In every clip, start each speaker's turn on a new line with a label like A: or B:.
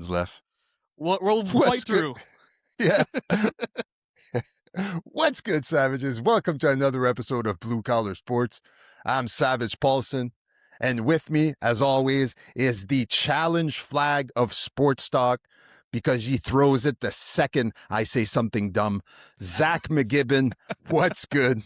A: left.
B: We'll
A: What's
B: fight
A: good?
B: through.
A: Yeah. What's good, Savages? Welcome to another episode of Blue Collar Sports. I'm Savage Paulson, and with me, as always, is the challenge flag of sports talk because he throws it the second I say something dumb. Zach McGibbon, what's good?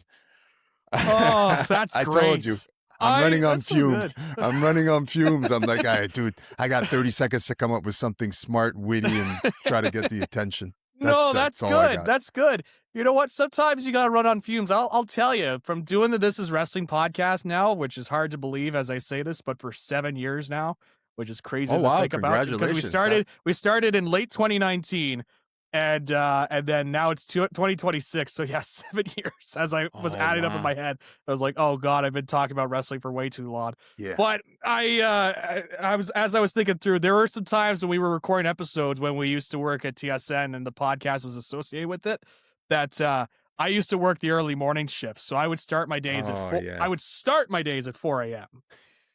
B: Oh, that's
A: I told you.
B: great.
A: I'm running on
B: That's so
A: fumes.
B: good.
A: I'm running on fumes. I'm like, all right, dude, I got 30 seconds to come up with something smart, witty, and try to get the attention.
B: No,
A: That's
B: that's
A: all I
B: good.
A: got.
B: That's good. You know what? Sometimes you got to run on fumes. I'll tell you, from doing the This Is Wrestling podcast now, which is hard to believe as I say this, but for 7 years now, which is crazy
A: Oh
B: to
A: wow,
B: think about because
A: congratulations.
B: we started in late 2019 and then now it's 2026. So yeah, 7 years as I was
A: Oh
B: adding up in
A: wow.
B: my head. I was like, "Oh god, I've been talking about wrestling for way too long."
A: Yeah.
B: But I was as I was thinking through, there were some times when we were recording episodes when we used to work at TSN and the podcast was associated with it that I used to work the early morning shifts. So I would start my days at
A: Oh
B: 4 I
A: yeah.
B: would start my days at 4 a.m.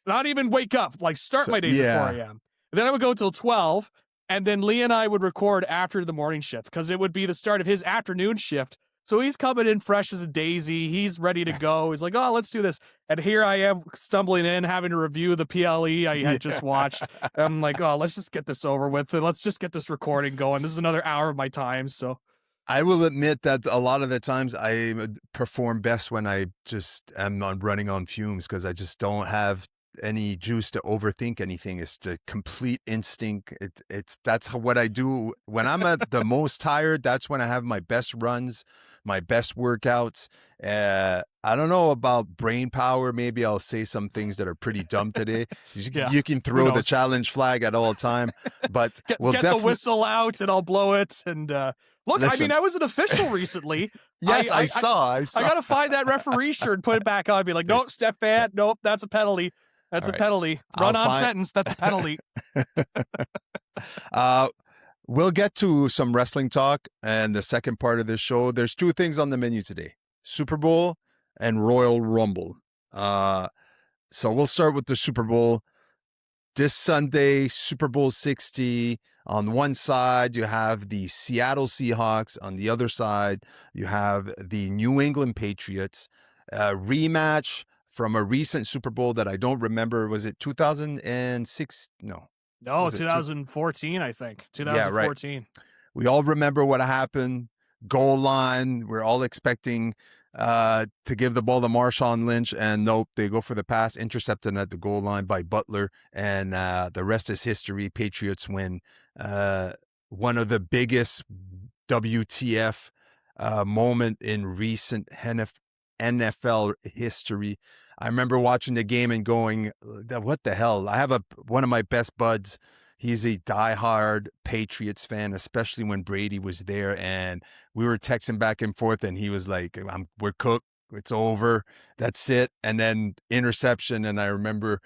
B: Not even wake up, like start
A: So
B: my days at 4
A: yeah.
B: a.m. Then I would go till 12 and then Lee and I would record after the morning shift because it would be the start of his afternoon shift. So he's coming in fresh as a daisy. He's ready to go. He's like, oh, let's do this. And here I am stumbling in, having to review the PLE I had just watched. I'm like, oh, let's just get this over with. And let's just get this recording going. This is another hour of my time. So
A: I will admit that a lot of the times I perform best when I just am not running on fumes because I just don't have any juice to overthink anything. It's the complete instinct. That's what I do when I'm at the most tired. That's when I have my best runs, my best workouts. I don't know about brain power. Maybe I'll say some things that are pretty dumb today.
B: yeah,
A: You can throw the challenge flag at all time, but we'll
B: get
A: definitely
B: the whistle out and I'll blow it. And look, I
A: listen.
B: mean, I was an official recently.
A: Yes, I saw.
B: I got to find that referee shirt and put it back on and be like, nope, step back. Nope, that's a penalty. That's
A: All
B: a
A: right.
B: penalty. Run on sentence. That's a penalty.
A: We'll get to some wrestling talk and the second part of this show. There's two things on the menu today: Super Bowl and Royal Rumble. So we'll start with the Super Bowl. This Sunday, Super Bowl 60. On one side, you have the Seattle Seahawks. On the other side, you have the New England Patriots. Rematch from a recent Super Bowl that I don't remember. Was it 2006? No.
B: No,
A: Was it
B: 2014, I think.
A: Yeah, right.
B: 2014.
A: We all remember what happened. Goal line. We're all expecting to give the ball to Marshawn Lynch, and nope, they go for the pass, intercepted at the goal line by Butler, and the rest is history. Patriots win. One of the biggest WTF moment in recent NFL history. I remember watching the game and going, what the hell? I have one of my best buds. He's a diehard Patriots fan, especially when Brady was there. And we were texting back and forth and he was like, we're cooked. It's over. That's it. And then interception. And I remember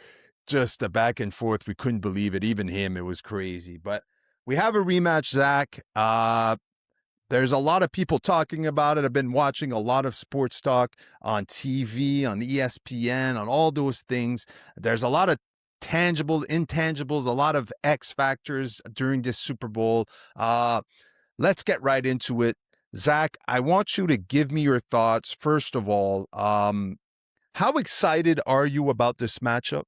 A: just the back and forth. We couldn't believe it. Even him, it was crazy. But we have a rematch, Zach. There's a lot of people talking about it. I've been watching a lot of sports talk on TV, on ESPN, on all those things. There's a lot of tangible, intangibles, a lot of X factors during this Super Bowl. Let's get right into it. Zach, I want you to give me your thoughts. First of all, how excited are you about this matchup?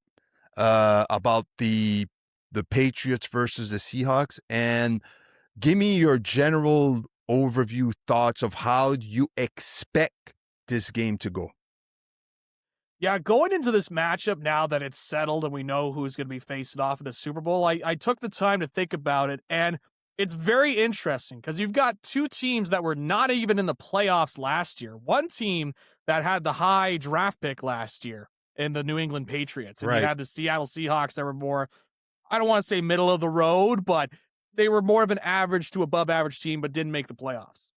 A: About the Patriots versus the Seahawks? And give me your general overview thoughts of how you expect this game to go.
B: Yeah, going into this matchup now that it's settled and we know who's going to be facing off in the Super Bowl, I took the time to think about it, and it's very interesting because you've got two teams that were not even in the playoffs last year. One team that had the high draft pick last year in the New England Patriots, and you had the Seattle Seahawks that were more, I don't want to say middle of the road, but they were more of an average to above average team, but didn't make the playoffs.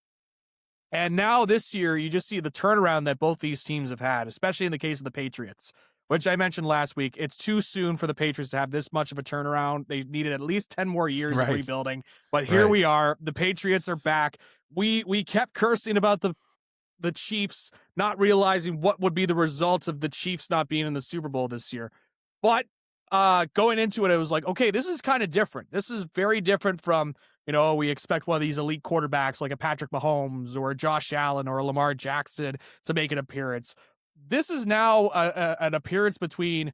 B: And now this year, you just see the turnaround that both these teams have had, especially in the case of the Patriots, which I mentioned last week. It's too soon for the Patriots to have this much of a turnaround. They needed at least 10 more years of rebuilding. But here we are. The Patriots are back. We kept cursing about the Chiefs not realizing what would be the results of the Chiefs not being in the Super Bowl this year. But going into it, it was like, okay, this is kind of different. This is very different from, we expect one of these elite quarterbacks like a Patrick Mahomes or a Josh Allen or a Lamar Jackson to make an appearance. This is now an appearance between,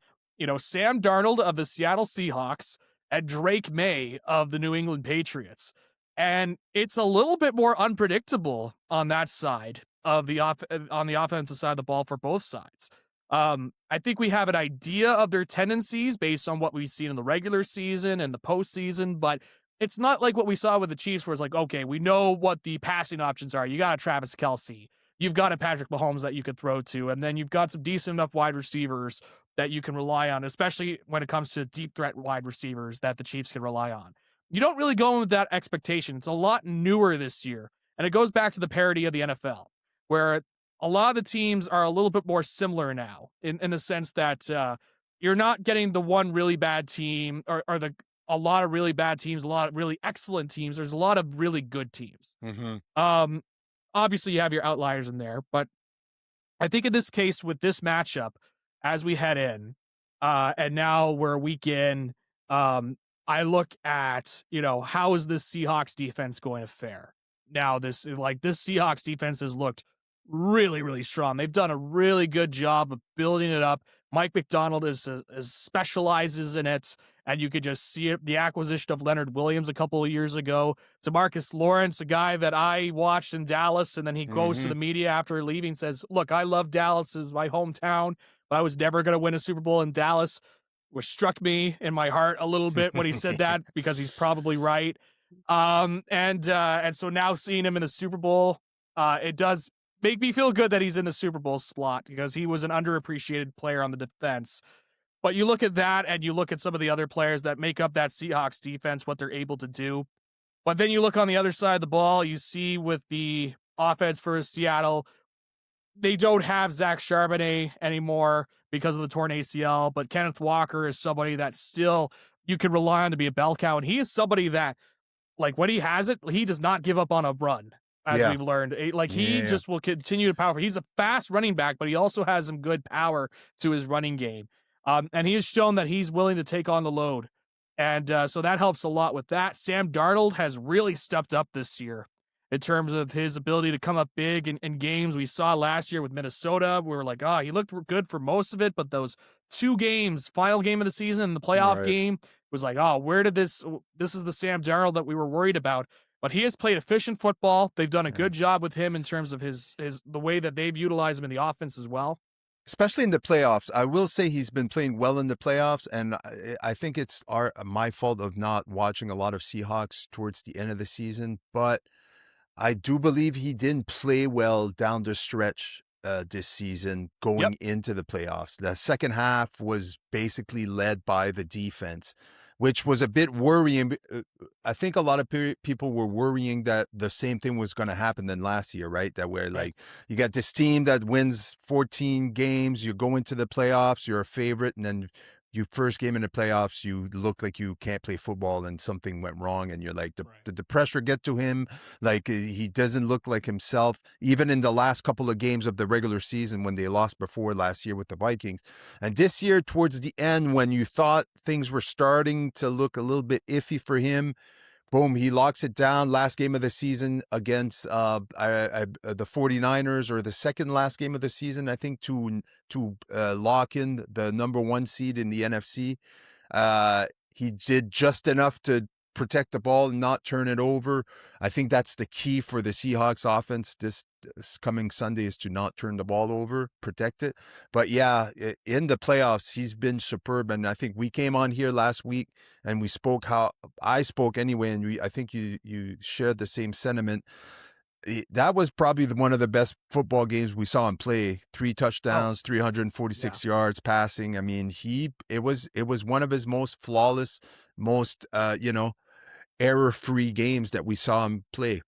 B: Sam Darnold of the Seattle Seahawks and Drake May of the New England Patriots. And it's a little bit more unpredictable on that side of on the offensive side of the ball for both sides. I think we have an idea of their tendencies based on what we've seen in the regular season and the postseason, but it's not like what we saw with the Chiefs, where it's like, okay, we know what the passing options are. You got a Travis Kelsey, you've got a Patrick Mahomes that you could throw to, and then you've got some decent enough wide receivers that you can rely on, especially when it comes to deep threat wide receivers that the Chiefs can rely on. You don't really go in with that expectation. It's a lot newer this year, and it goes back to the parity of the NFL, where a lot of the teams are a little bit more similar now in the sense that you're not getting the one really bad team or a lot of really bad teams, a lot of really excellent teams. There's a lot of really good teams.
A: Mm-hmm.
B: Obviously, you have your outliers in there, but I think in this case with this matchup, as we head in, and now we're a week in, I look at, how is this Seahawks defense going to fare? Now, this Seahawks defense has looked really, really strong. They've done a really good job of building it up. Mike McDonald is specializes in it, and you could just see it. The acquisition of Leonard Williams a couple of years ago, DeMarcus Lawrence, a guy that I watched in Dallas, and then he goes to
A: Mm-hmm.
B: the media after leaving, says, "Look, I love Dallas, it's my hometown, but I was never going to win a Super Bowl in Dallas," which struck me in my heart a little bit when he said that, because he's probably right. And so now seeing him in the Super Bowl, it does make me feel good that he's in the Super Bowl slot, because he was an underappreciated player on the defense. But you look at that and you look at some of the other players that make up that Seahawks defense, what they're able to do. But then you look on the other side of the ball, you see with the offense for Seattle, they don't have Zach Charbonnet anymore because of the torn ACL, but Kenneth Walker is somebody that still you can rely on to be a bell cow. And he is somebody that, like, when he has it, he does not give up on a run, as
A: Yeah.
B: we've learned. Like, he
A: Yeah.
B: just will continue to power. He's a fast running back, but he also has some good power to his running game. And he has shown that he's willing to take on the load. And so that helps a lot with that. Sam Darnold has really stepped up this year in terms of his ability to come up big in games. We saw last year with Minnesota. We were like, he looked good for most of it, but those two games, final game of the season and the playoff
A: Right.
B: game, was like, where did this is the Sam Darnold that we were worried about. But he has played efficient football. They've done a good job with him in terms of his the way that they've utilized him in the offense as well.
A: Especially in the playoffs. I will say he's been playing well in the playoffs, and I think it's my fault of not watching a lot of Seahawks towards the end of the season, but I do believe he didn't play well down the stretch this season
B: Yep.
A: going into the playoffs. The second half was basically led by the defense, which was a bit worrying. I think a lot of people were worrying that the same thing was going to happen than last year, right? That where
B: Right.
A: like you got this team that wins 14 games, you go into the playoffs, you're a favorite, and then you first game in the playoffs, you look like you can't play football and something went wrong, and you're like,
B: Right.
A: did the pressure get to him? Like he doesn't look like himself, even in the last couple of games of the regular season when they lost before last year with the Vikings. And this year, towards the end, when you thought things were starting to look a little bit iffy for him, boom, he locks it down. Last game of the season against the 49ers, or the second last game of the season, I think, to lock in the number one seed in the NFC. He did just enough to protect the ball and not turn it over. I think that's the key for the Seahawks offense this coming Sunday, is to not turn the ball over, protect it. But yeah, in the playoffs, he's been superb. And I think we came on here last week and we spoke how I spoke anyway. And I think you shared the same sentiment. That was probably one of the best football games we saw him play. 3 touchdowns,
B: Yeah.
A: 346 yards passing. I mean, it was one of his most flawless, most error-free games that we saw him play.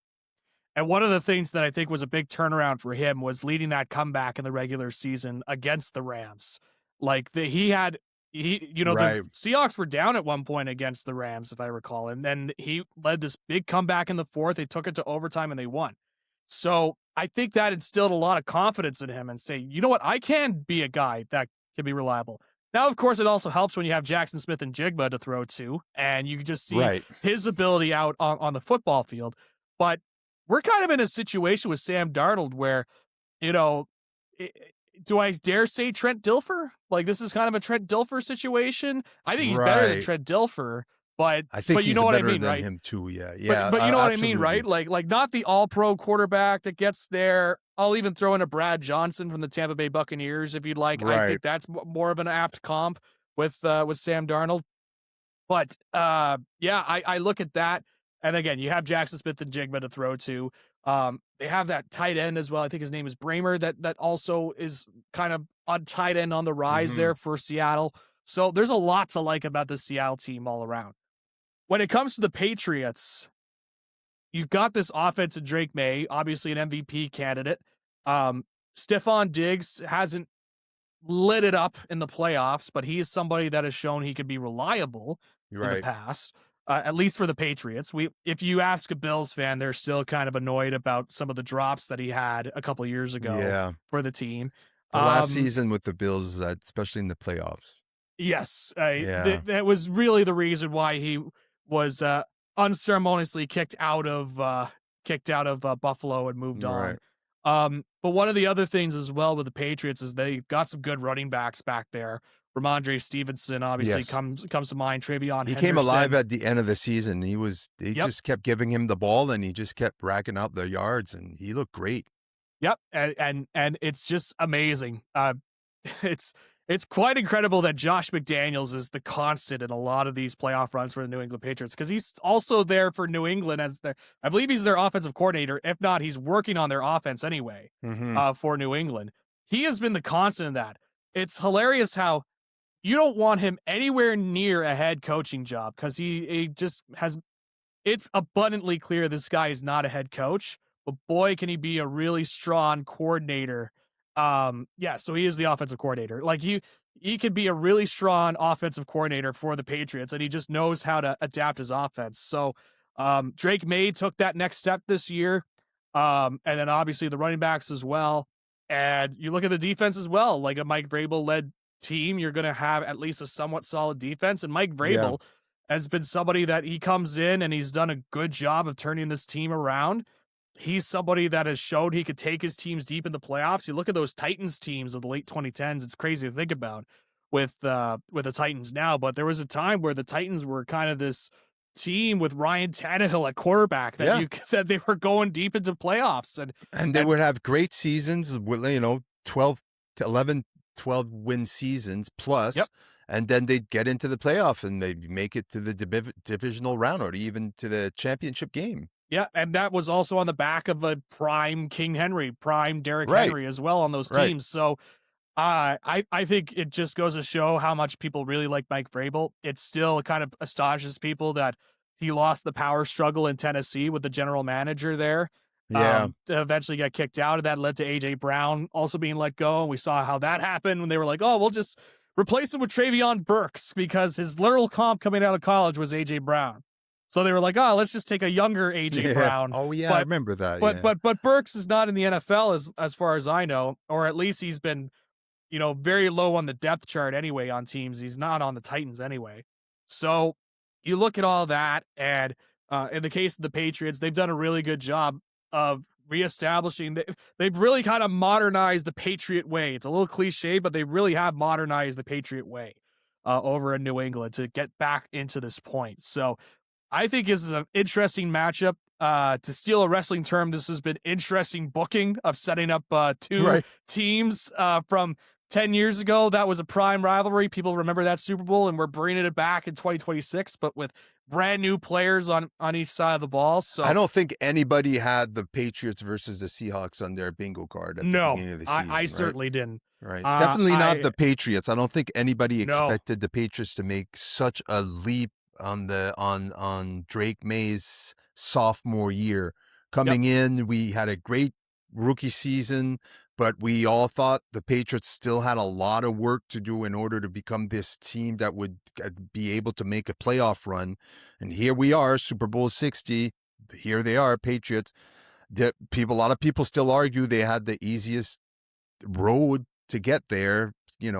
B: And one of the things that I think was a big turnaround for him was leading that comeback in the regular season against the Rams. Like the
A: Right.
B: Seahawks were down at one point against the Rams, if I recall, and then he led this big comeback in the fourth. They took it to overtime and they won. So I think that instilled a lot of confidence in him, and say, you know what, I can be a guy that can be reliable. Now, of course, it also helps when you have Jackson Smith and Jigba to throw to, and you can just see
A: Right.
B: his ability out on the football field. But we're kind of in a situation with Sam Darnold where, you know, i- do I dare say Trent Dilfer? Like, this is kind of a Trent Dilfer situation. I think he's better than
A: Right.
B: Trent Dilfer, but
A: I think
B: you know
A: he's
B: what I
A: better
B: mean,
A: than
B: right?
A: him too. Yeah.
B: But
A: Yeah.
B: but you know what I mean, right?
A: Absolutely.
B: Like not the all pro quarterback that gets there. I'll even throw in a Brad Johnson from the Tampa Bay Buccaneers if you'd like. I
A: Right.
B: think that's more of an apt comp with Sam Darnold. But yeah, I look at that, and again, you have Jackson Smith and Jigba to throw to. They have that tight end as well. I think his name is Bramer. That also is kind of on tight end on the rise
A: Hmm.
B: there for Seattle. So there's a lot to like about the Seattle team all around. When it comes to the Patriots, you got this offense in Drake May, obviously an MVP candidate. Stephon Diggs hasn't lit it up in the playoffs, but he is somebody that has shown he can be reliable in the
A: Right.
B: past, at least for the Patriots. If you ask a Bills fan, they're still kind of annoyed about some of the drops that he had a couple years ago
A: Yeah.
B: for the team.
A: The last
B: Um,
A: season with the Bills, especially in the playoffs.
B: yes,
A: Yeah.
B: that was really the reason why he was unceremoniously kicked out of Buffalo and moved on.
A: Right.
B: But one of the other things as well with the Patriots is they got some good running backs back there. Ramondre Stevenson obviously
A: Yes.
B: comes to mind. Travion
A: He came alive
B: Henderson.
A: at the end of the season. They
B: Yep,
A: just kept giving him the ball and he just kept racking up the yards and he looked great.
B: yep, and it's just amazing. It's it's quite incredible that Josh McDaniels is the constant in a lot of these playoff runs for the New England Patriots because he's also there for New England as their I believe he's their offensive coordinator. If not, he's working on their offense anyway.
A: Hmm.
B: For New England, he has been the constant in that. It's hilarious how you don't want him anywhere near a head coaching job because he just has it's abundantly clear this guy is not a head coach, but boy, can he be a really strong coordinator. Yeah, so he is the offensive coordinator. Like he could be a really strong offensive coordinator for the Patriots, and he just knows how to adapt his offense. So Drake May took that next step this year. And then obviously the running backs as well. And you look at the defense as well, like a Mike Vrabel led team, you're going to have at least a somewhat solid defense. And Mike
A: Yeah.
B: Vrabel has been somebody that he comes in and he's done a good job of turning this team around. He's somebody that has showed he could take his teams deep in the playoffs. You look at those Titans teams of the late 2010s, it's crazy to think about with the Titans now, but there was a time where the Titans were kind of this team with Ryan Tannehill at quarterback that
A: Yeah.
B: you that they were going deep into playoffs
A: And they
B: and
A: would have great seasons with, 12 to 11, 12 win seasons
B: yep.
A: plus, and then they'd get into the playoff and they'd make it to the divisional round or even to the championship game.
B: Yeah, and that was also on the back of a prime King Henry, prime Derrick
A: Right.
B: Henry as well on those
A: Right.
B: teams. So I think it just goes to show how much people really like Mike Vrabel. It still kind of astonishes people that he lost the power struggle in Tennessee with the general manager there.
A: Yeah.
B: To eventually get kicked out, and that led to AJ Brown also being let go. And we saw how that happened when they were like, "Oh, we'll just replace him with Travion Burks because his literal comp coming out of college was AJ Brown." So they were like, "Oh, let's just take a younger AJ
A: Yeah.
B: Brown."
A: Oh yeah, I
B: But
A: remember that. Yeah.
B: but Burks is not in the NFL as far as I know, or at least he's been very low on the depth chart anyway on teams. He's not on the Titans anyway. So you look at all that, and in the case of the Patriots, they've done a really good job of reestablishing. They've really kind of modernized the Patriot way. It's a little cliche, but they really have modernized the Patriot way over in New England to get back into this point. So I think this is an interesting matchup. To steal a wrestling term, this has been interesting booking of setting up two
A: Right.
B: teams from 10 years ago. That was a prime rivalry. People remember that Super Bowl, and we're bringing it back in 2026, but with brand new players on each side of the ball.
A: I
B: So
A: don't think anybody had the Patriots versus the Seahawks on their bingo card at the
B: no,
A: beginning of the
B: I
A: season, right?
B: certainly didn't.
A: Right. Definitely not
B: I
A: the Patriots. I don't think anybody
B: no.
A: expected the Patriots to make such a leap on Drake May's sophomore year.
B: Yep.
A: Coming in, we had a great rookie season, but we all thought the Patriots still had a lot of work to do in order to become this team that would be able to make a playoff run. And here we are, Super Bowl 60. Here they are, Patriots. A lot of people still argue they had the easiest road to get there,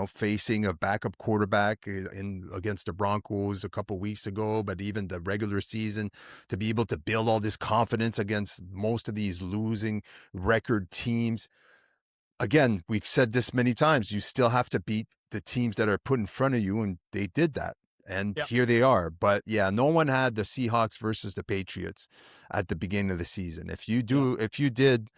A: facing a backup quarterback in against the Broncos a couple weeks ago, but even the regular season, to be able to build all this confidence against most of these losing record teams. Again, we've said this many times, you still have to beat the teams that are put in front of you, and they did that. And
B: Yep.
A: here they are. But yeah, no one had the Seahawks versus the Patriots at the beginning of the season.
B: Yep.
A: If you did,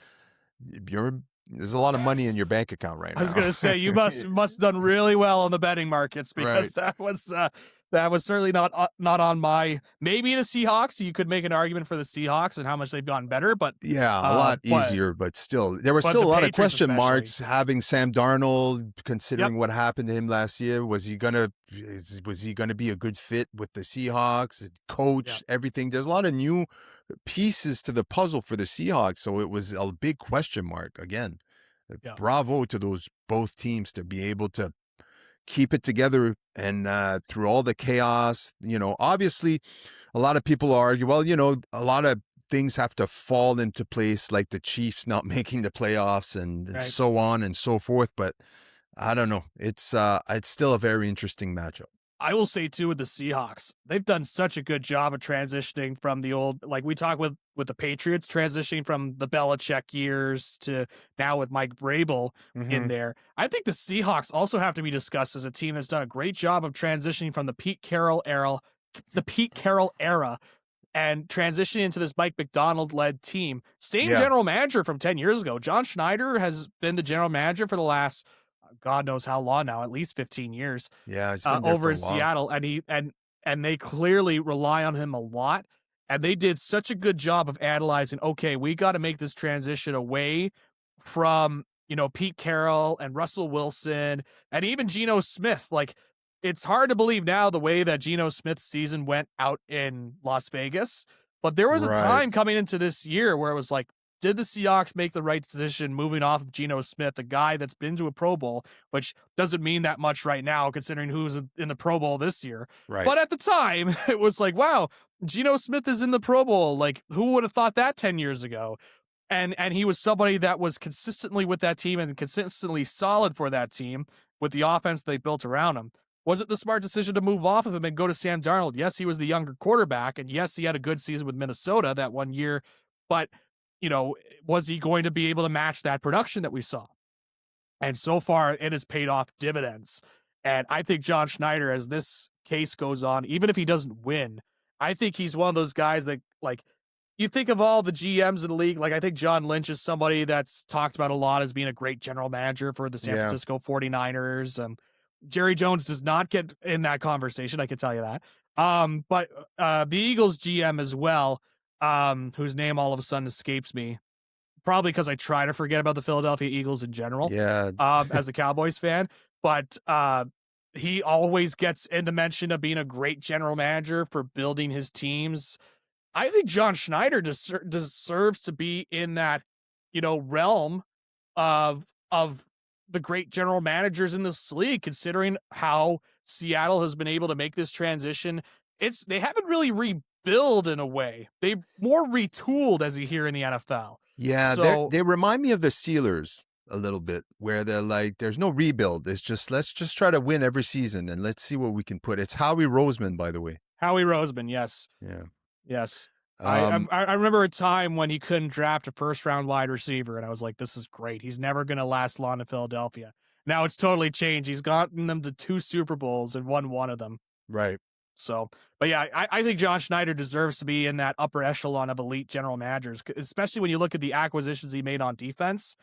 A: you're there's a lot of money in
B: Yes.
A: your bank account right
B: I was
A: now.
B: gonna say you must have done really well on the betting markets
A: Right.
B: because that was certainly not on my. Maybe the Seahawks. You could make an argument for the Seahawks and how much they've gotten better,
A: Yeah, a lot
B: but
A: easier, but still, there were
B: but
A: still
B: the
A: a lot of
B: Patriots
A: question
B: especially.
A: marks having Sam Darnold,
B: Yep.
A: considering what happened to him last year. Was he gonna be a good fit with the Seahawks?
B: Yep.
A: Coach, everything. There's a lot of new pieces to the puzzle for the Seahawks, so it was a big question mark again.
B: Yep.
A: Bravo to those both teams to be able to keep it together and through all the chaos. Obviously, a lot of people argue, well, a lot of things have to fall into place, like the Chiefs not making the playoffs and
B: Right.
A: so on and so forth. But I don't know. It's still a very interesting matchup.
B: I will say too with the Seahawks, they've done such a good job of transitioning from the old, like we talk with the Patriots, transitioning from the Belichick years to now with Mike Vrabel in
A: Hmm.
B: there. I think the Seahawks also have to be discussed as a team that's done a great job of transitioning from the Pete Carroll era, and transitioning into this Mike McDonald led team. Same
A: Yeah,
B: general manager from 10 years ago. John Schneider has been the general manager for the last God knows how long now, at least 15 years
A: yeah, it's been there
B: over
A: for a
B: in
A: while.
B: Seattle, and they clearly rely on him a lot. And they did such a good job of analyzing. Okay, we got to make this transition away from Pete Carroll and Russell Wilson and even Geno Smith. Like it's hard to believe now the way that Geno Smith's season went out in Las Vegas. But there was a
A: Right,
B: time coming into this year where it was like, did the Seahawks make the right decision moving off of Geno Smith, a guy that's been to a Pro Bowl, which doesn't mean that much right now, considering who's in the Pro Bowl this year.
A: right.
B: But at the time, it was like, wow, Geno Smith is in the Pro Bowl. Like, who would have thought that 10 years ago? And he was somebody that was consistently with that team and consistently solid for that team with the offense they built around him. Was it the smart decision to move off of him and go to Sam Darnold? Yes, he was the younger quarterback, and yes, he had a good season with Minnesota that one year, but was he going to be able to match that production that we saw? And so far, it has paid off dividends. And I think John Schneider, as this case goes on, even if he doesn't win, I think he's one of those guys that, like, you think of all the GMs in the league, like, I think John Lynch is somebody that's talked about a lot as being a great general manager for the San
A: Yeah,
B: Francisco 49ers. Jerry Jones does not get in that conversation, I can tell you that. But the Eagles GM as well, whose name all of a sudden escapes me, probably because I try to forget about the Philadelphia Eagles in general,
A: yeah.
B: as a Cowboys fan. But he always gets in the mention of being a great general manager for building his teams. I think John Schneider deserves to be in that, realm of the great general managers in this league, considering how Seattle has been able to make this transition. They haven't really rebuild in a way. They've more retooled, as you hear in the NFL.
A: Yeah,
B: So
A: they remind me of the Steelers a little bit, where they're like, there's no rebuild. It's just let's just try to win every season and let's see what we can put. It's Howie Roseman, by the way.
B: Howie Roseman, yes,
A: Yeah.
B: yes. I,
A: Um,
B: I I remember a time when he couldn't draft a first round wide receiver, and I was like, "This is great. He's never going to last long in Philadelphia." Now it's totally changed. He's gotten them to 2 Super Bowls and won one of them.
A: right.
B: So, but yeah, I think John Schneider deserves to be in that upper echelon of elite general managers, especially when you look at the acquisitions he made on defense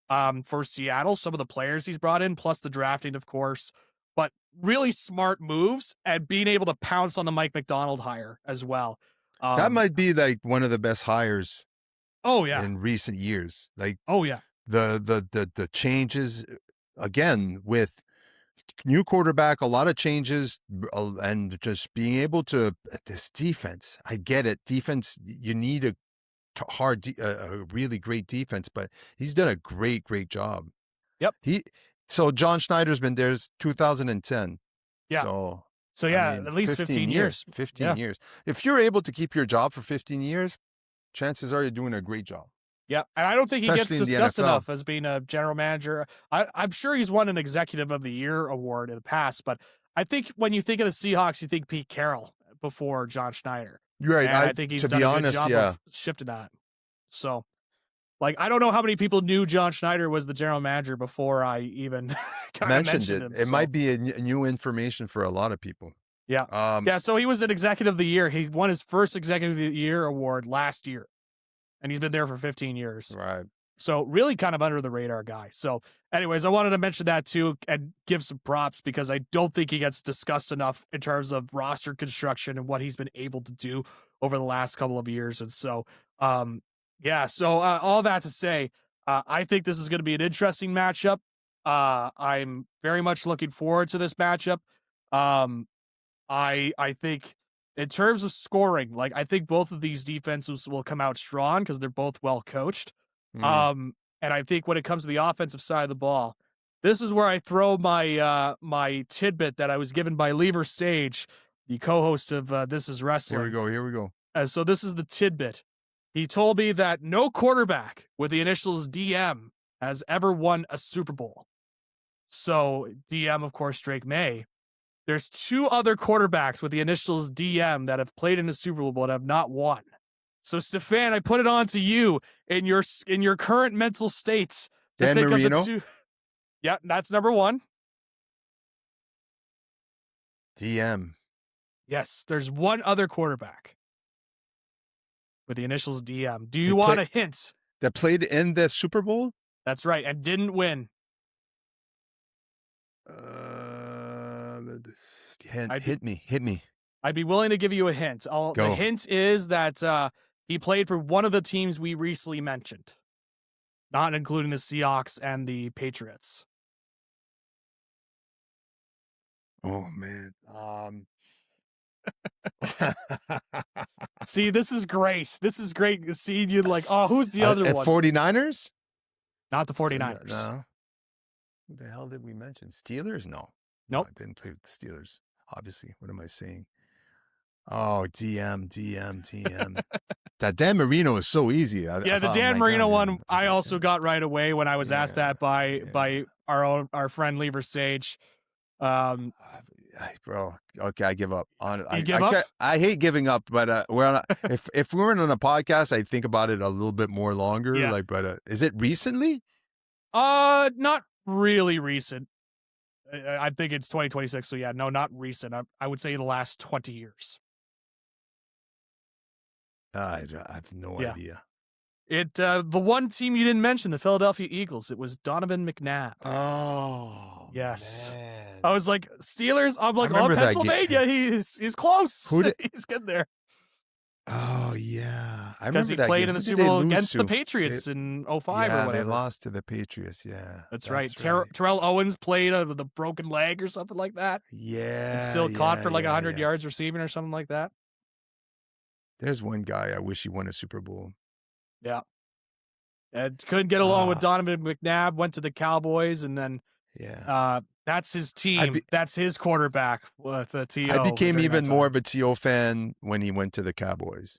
B: for Seattle, some of the players he's brought in, plus the drafting, of course, but really smart moves and being able to pounce on the Mike McDonald hire as well.
A: That
B: Um,
A: might be like one of the best hires
B: oh yeah,
A: in recent years. Like
B: oh yeah,
A: the changes again with new quarterback, a lot of changes, and just being able to this defense. I get it. Defense, you need a really great defense, but he's done a great job.
B: yep,
A: So John Schneider's been there since 2010.
B: yeah.
A: So
B: So
A: I
B: yeah,
A: mean,
B: at least
A: 15
B: 15
A: years,
B: years.
A: 15
B: Yeah.
A: years. If you're able to keep your job for 15 years, chances are you're doing a great job.
B: Yeah, and I don't think he gets
A: especially in the
B: discussed
A: NFL.
B: enough as being a general manager. I'm sure he's won an Executive of the Year award in the past, but I think when you think of the Seahawks, you think Pete Carroll before John Schneider,
A: You're right.
B: and I think he's
A: To
B: done
A: be
B: a good
A: honest,
B: job
A: yeah,
B: of shifting that. So, like, I don't know how many people knew John Schneider was the general manager before I even kind of
A: mentioned
B: mentioned
A: it.
B: him.
A: It
B: So,
A: might be new information for a lot of people.
B: yeah,
A: Um,
B: yeah. So he was an Executive of the Year. He won his first Executive of the Year award last year, and he's been there for 15 years.
A: right.
B: So really kind of under the radar guy. So anyways, I wanted to mention that too and give some props because I don't think he gets discussed enough in terms of roster construction and what he's been able to do over the last couple of years. And so, yeah, so all that to say, I think this is going to be an interesting matchup. I'm very much looking forward to this matchup. Um, I think in terms of scoring, like I think both of these defenses will come out strong because they're both well coached.
A: Mm.
B: And I think when it comes to the offensive side of the ball, this is where I throw my my tidbit that I was given by Lever Sage, the co-host of This Is
A: Here we
B: Wrestling.
A: go. Here we go.
B: So this is the tidbit. He told me that no quarterback with the initials DM has ever won a Super Bowl. So DM, of course, Drake May. There's two other quarterbacks with the initials DM that have played in the Super Bowl but have not won. So, Stefan, I put it on to you in your current mental states to
A: Dan
B: think
A: Marino,
B: of the two. Yeah, that's number one.
A: DM.
B: Yes, there's one other quarterback with the initials DM. Do
A: They
B: you want a hint?
A: that played in the Super Bowl.
B: That's right, and didn't win.
A: Hit me.
B: I'd be willing to give you a hint. The
A: Go.
B: hint is that he played for one of the teams we recently mentioned, not including the Seahawks and the Patriots.
A: Oh man.
B: See, this is great. This is great. See, you're like, oh, who's the other one?
A: 49ers?
B: Not the 49ers.
A: No. Who the hell did we mention? Steelers? No.
B: Nope.
A: No, I didn't play with the Steelers. Obviously. What am I saying? Oh, DM. That Dan Marino is so easy.
B: Yeah, the Dan Marino one I also got right away when I was asked that by our friend Lever Sage.
A: Bro, okay, I give up.
B: You give up?
A: I hate giving up, but if we weren't on a podcast, I'd think about it a little bit more longer.
B: Yeah.
A: Like, but is it recently?
B: Not really recent. I think it's 2026. So yeah, no, not recent. I would say the last 20 years.
A: I have no idea.
B: The one team you didn't mention, the Philadelphia Eagles, it was Donovan McNabb.
A: Oh,
B: yes.
A: man.
B: I was like, Steelers. I'm like, oh, Pennsylvania. He's close. He's good there.
A: Oh, yeah. I remember
B: because he
A: that
B: played
A: game.
B: in the
A: Who did
B: Super
A: they
B: Bowl
A: lose
B: against
A: to?
B: the Patriots in 05 or
A: Yeah,
B: whatever.
A: they lost to the Patriots. Yeah.
B: That's right. Terrell Owens played out of the broken leg or something like that.
A: Yeah.
B: And still caught for like 100
A: yeah.
B: yards receiving or something like that.
A: There's one guy I wish he won a Super Bowl.
B: Yeah. And couldn't get along with Donovan McNabb, went to the Cowboys, and then that's his team. That's his quarterback with the T.O.
A: I became even more of a T.O. fan when he went to the Cowboys.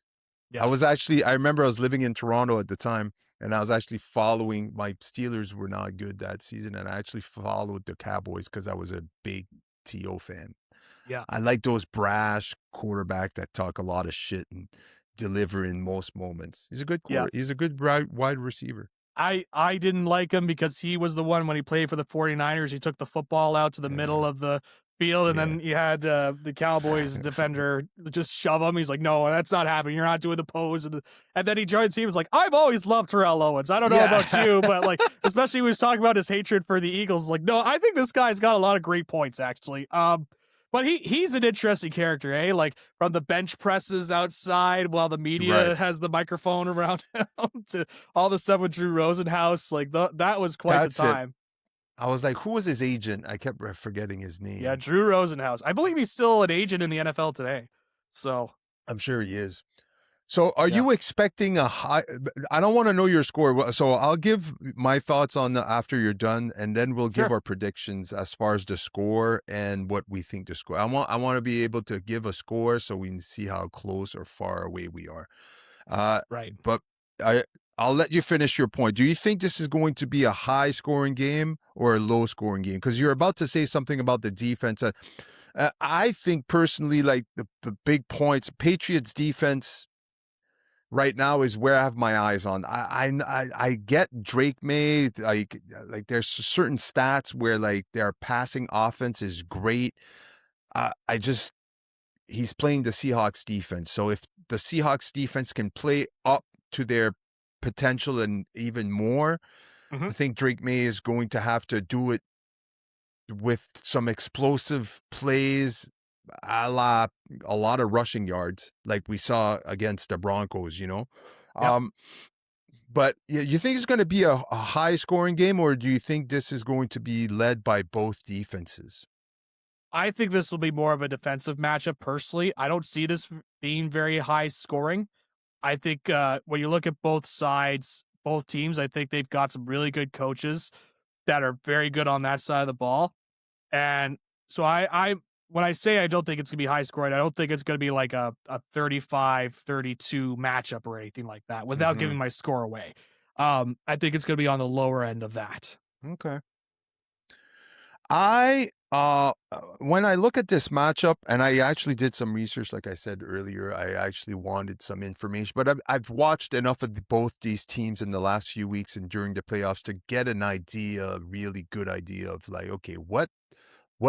A: Yeah. I remember I was living in Toronto at the time, and I was actually following, my Steelers were not good that season, and I actually followed the Cowboys because I was a big T.O. fan.
B: Yeah.
A: I like those brash quarterback that talk a lot of shit and deliver in most moments. He's a good He's a good wide receiver.
B: I didn't like him because he was the one when he played for the 49ers. He took the football out to the middle of the field, and then you had the Cowboys defender just shove him. He's like, no, that's not happening. You're not doing the pose. And then he joined the team. He was like, I've always loved Terrell Owens. I don't know about you, but like, especially when he was talking about his hatred for the Eagles. Like, no, I think this guy's got a lot of great points, actually. But he's an interesting character, eh? Like from the bench presses outside while the media has the microphone around him to all the stuff with Drew Rosenhaus. Like that was quite the time.
A: I was like, who was his agent? I kept forgetting his name.
B: Yeah, Drew Rosenhaus. I believe he's still an agent in the NFL today. So
A: I'm sure he is. So are you expecting a high? I don't want to know your score. So I'll give my thoughts on after you're done, and then we'll give our predictions as far as the score and what we think the score. I want to be able to give a score so we can see how close or far away we are.
B: Right.
A: But I'll let you finish your point. Do you think this is going to be a high scoring game or a low scoring game? Because you're about to say something about the defense. I think personally, like the big points, Patriots defense right now is where I have my eyes on. I get Drake May, like there's certain stats where like their passing offense is great. I just he's playing the Seahawks defense. So if the Seahawks defense can play up to their potential and even more,
B: Hmm.
A: I think Drake May is going to have to do it with some explosive plays, a la a lot of rushing yards, like we saw against the Broncos.
B: Yep.
A: Um, but you think it's going to be a high scoring game, or do you think this is going to be led by both defenses?
B: I think this will be more of a defensive matchup. Personally, I don't see this being very high scoring. I think when you look at both sides, both teams, I think they've got some really good coaches that are very good on that side of the ball. And so I when I say I don't think it's gonna be high scoring, I don't think it's gonna be like a 35-32 matchup or anything like that without
A: Mm-hmm.
B: giving my score away. I think it's gonna be on the lower end of that.
A: Okay. I when I look at this matchup, and I actually did some research, like I said earlier, I actually wanted some information, but I've watched enough of both these teams in the last few weeks and during the playoffs to get an idea, a really good idea of like, okay, what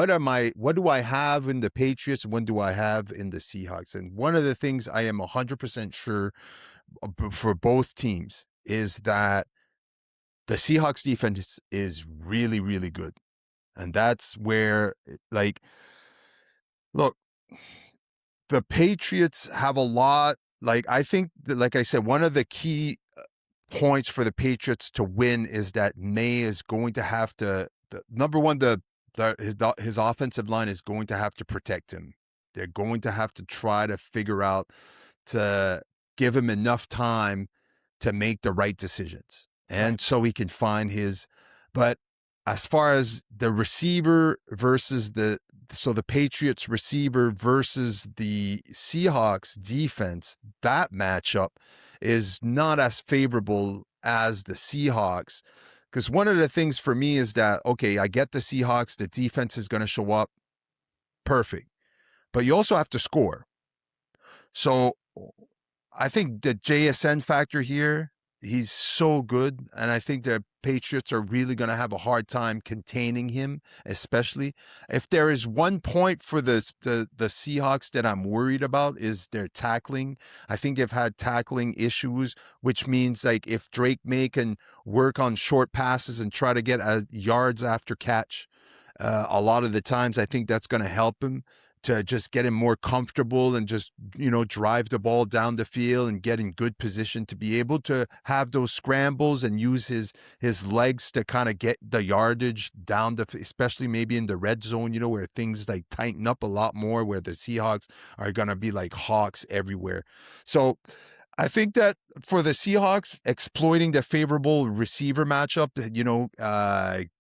A: do I have in the Patriots and what do I have in the Seahawks? And one of the things I am 100% sure for both teams is that the Seahawks defense is really, really good. And that's where, like, look, the Patriots have a lot. Like, I think that, like I said, one of the key points for the Patriots to win is that May is going to have to, number one, his offensive line is going to have to protect him. They're going to have to try to figure out to give him enough time to make the right decisions.
B: Right.
A: And so he can find his, but as far as the receiver versus the Patriots receiver versus the Seahawks defense, that matchup is not as favorable as the Seahawks. Because one of the things for me is that, okay, I get the Seahawks, the defense is going to show up perfect, but you also have to score. So I think the JSN factor here, he's so good. And I think the Patriots are really going to have a hard time containing him, especially if there is one point for the Seahawks that I'm worried about is their tackling. I think they've had tackling issues, which means like if Drake May can work on short passes and try to get yards after catch, a lot of the times I think that's going to help him to just get him more comfortable and just, drive the ball down the field and get in good position to be able to have those scrambles and use his legs to kind of get the yardage down the, especially maybe in the red zone, where things like tighten up a lot more, where the Seahawks are going to be like hawks everywhere. So I think that for the Seahawks, exploiting the favorable receiver matchup,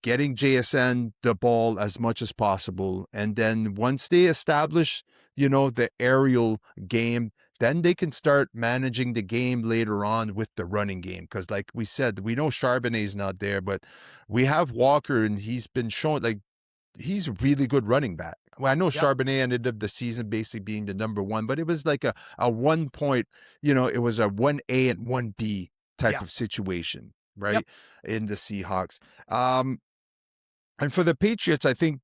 A: getting JSN the ball as much as possible. And then once they establish, the aerial game, then they can start managing the game later on with the running game. Because like we said, we know Charbonnet's not there, but we have Walker and he's been shown like he's a really good running back. Well, I know
B: Yep.
A: Charbonnet ended up the season basically being the number one, but it was like a 1 point, it was a 1A and 1B type
B: Yeah.
A: of situation,
B: Yep.
A: right? In the Seahawks. Um, and for the Patriots, I think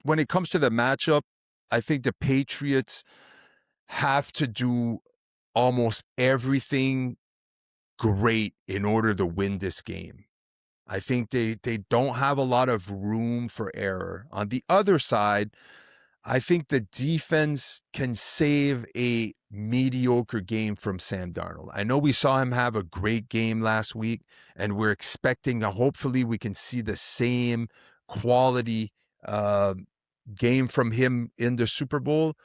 A: when it comes to the matchup, I think the Patriots have to do almost everything great in order to win this game. I think they don't have a lot of room for error. On the other side, I think the defense can save a mediocre game from Sam Darnold. I know we saw him have a great game last week, and we're expecting hopefully we can see the same quality uh, game from him in the Super Bowl,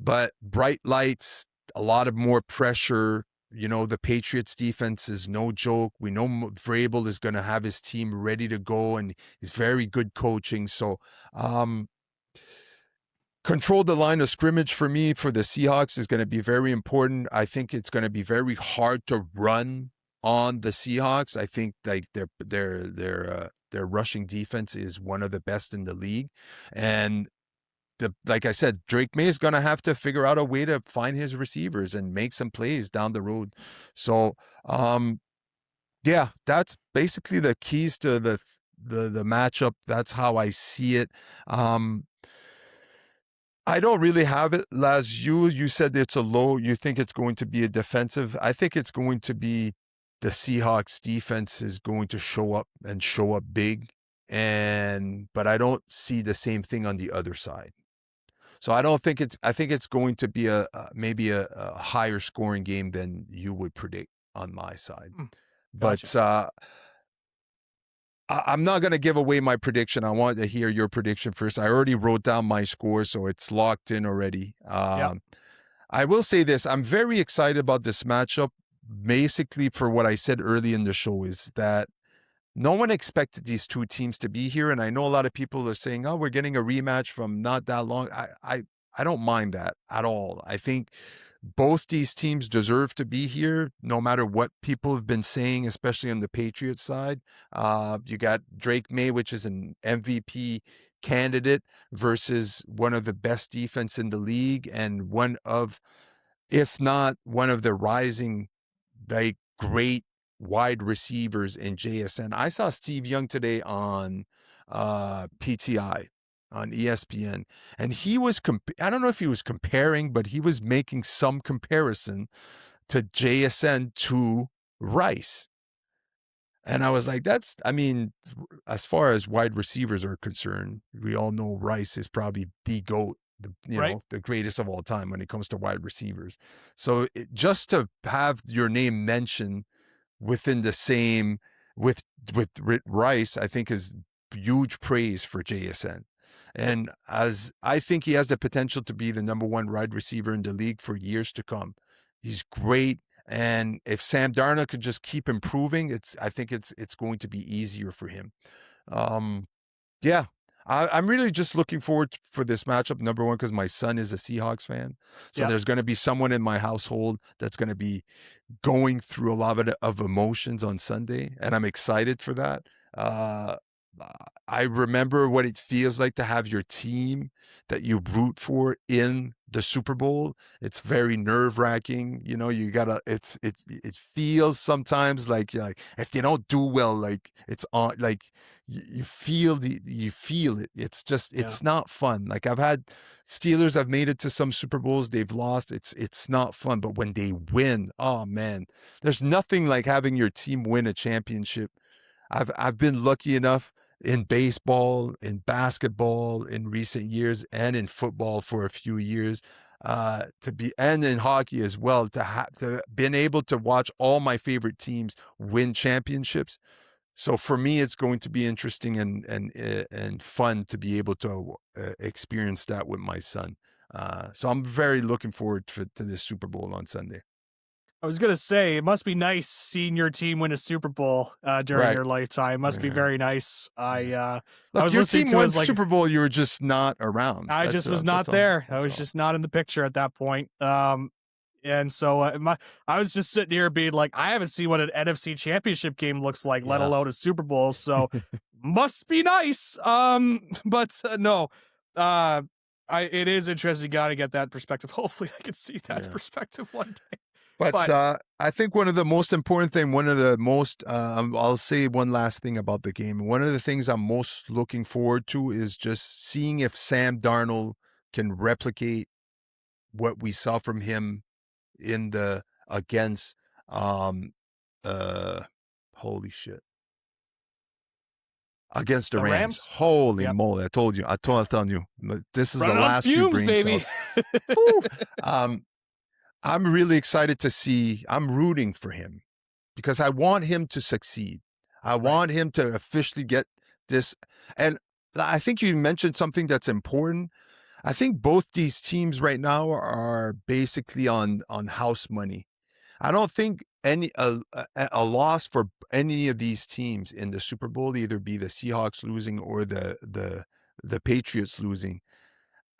A: but bright lights, a lot of more pressure. The Patriots defense is no joke. We know Vrabel is going to have his team ready to go, and he's very good coaching. So, um, control the line of scrimmage for me for the Seahawks is going to be very important. I think it's going to be very hard to run on the Seahawks. I think like their rushing defense is one of the best in the league, and like I said, Drake May is going to have to figure out a way to find his receivers and make some plays down the road. So, yeah, that's basically the keys to the matchup. That's how I see it. I don't really have it, Laz. You said it's a low. You think it's going to be a defensive. I think it's going to be the Seahawks defense is going to show up and show up big. But I don't see the same thing on the other side. So I don't think it's. I think it's going to be maybe a higher scoring game than you would predict on my side.
B: Gotcha.
A: But I'm not going to give away my prediction. I want to hear your prediction first. I already wrote down my score, so it's locked in already.
B: Yep.
A: I will say this. I'm very excited about this matchup. Basically, for what I said early in the show, is that no one expected these two teams to be here. And I know a lot of people are saying, oh, we're getting a rematch from not that long. I don't mind that at all. I think both these teams deserve to be here, no matter what people have been saying, especially on the Patriots side. You got Drake May, which is an MVP candidate, versus one of the best defense in the league and one of, if not one of the rising, like great wide receivers in JSN. I saw Steve Young today on PTI on ESPN, and he was I don't know if he was comparing, but he was making some comparison to JSN to Rice. And I was like, that's, I mean, as far as wide receivers are concerned, we all know Rice is probably the GOAT,
B: Right.
A: the greatest of all time when it comes to wide receivers. So just to have your name mentioned within the same with Rice, I think is huge praise for JSN. And as I think he has the potential to be the number one wide receiver in the league for years to come. He's great. And if Sam Darnold could just keep improving, I think it's going to be easier for him. Um, yeah, I'm really just looking forward for this matchup. Number one, because my son is a Seahawks fan, so
B: Yep.
A: there's going to be someone in my household that's going to be going through a lot of emotions on Sunday, and I'm excited for that. Uh, I remember what it feels like to have your team that you root for in the Super Bowl. It's very nerve wracking. You know, you gotta. It feels sometimes like if they don't do well, like it's on. Like you feel it. It's just
B: Yeah.
A: it's not fun. Like I've had Steelers have made it to some Super Bowls. They've lost. It's not fun. But when they win, oh man, there's nothing like having your team win a championship. I've been lucky enough in baseball, in basketball in recent years, and in football for a few years, to be, and in hockey as well, to have to been able to watch all my favorite teams win championships. So for me, it's going to be interesting and fun to be able to experience that with my son. So I'm very looking forward to this Super Bowl on Sunday.
B: I was gonna say it must be nice seeing your team win a Super Bowl during
A: Right.
B: your lifetime. Must be
A: Yeah.
B: very nice.
A: Yeah.
B: I
A: Look,
B: was
A: your
B: listening
A: team
B: to
A: won
B: his like
A: Super Bowl. You were just not around.
B: I just was
A: That's
B: not
A: all.
B: there. I
A: That's
B: was
A: all.
B: just not in the picture at that point. And so I was just sitting here being like, I haven't seen what an NFC Championship game looks like, let
A: Yeah.
B: alone a Super Bowl. So must be nice. But no, it is interesting. Got to get that perspective. Hopefully, I can see that
A: Yeah.
B: perspective one day.
A: But
B: But
A: I think one of the most important thing, one of the most, I'll say one last thing about the game. One of the things I'm most looking forward to is just seeing if Sam Darnold can replicate what we saw from him in the against, um, uh, holy shit, against the
B: the
A: Rams.
B: Rams,
A: Holy
B: yep,
A: moly! I'm telling you, this is the
B: running on
A: last few
B: fumes,
A: brain
B: baby.
A: cells. Whew. Um, I'm really excited to see. I'm rooting for him because I want him to succeed. I
B: Right.
A: want him to officially get this. And I think you mentioned something that's important. I think both these teams right now are basically on house money. I don't think a loss for any of these teams in the Super Bowl, either be the Seahawks losing or the Patriots losing.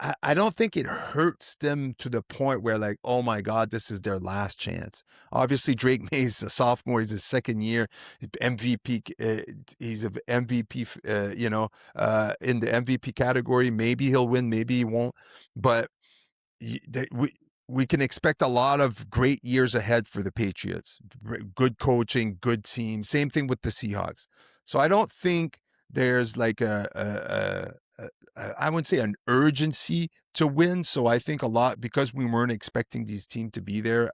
A: I don't think it hurts them to the point where like, oh my God, this is their last chance. Obviously, Drake May's a sophomore; he's his second year, MVP. He's an MVP. In the MVP category. Maybe he'll win, maybe he won't. But we can expect a lot of great years ahead for the Patriots. Good coaching, good team. Same thing with the Seahawks. So I don't think there's like I wouldn't say an urgency to win. So I think a lot because we weren't expecting these teams to be there,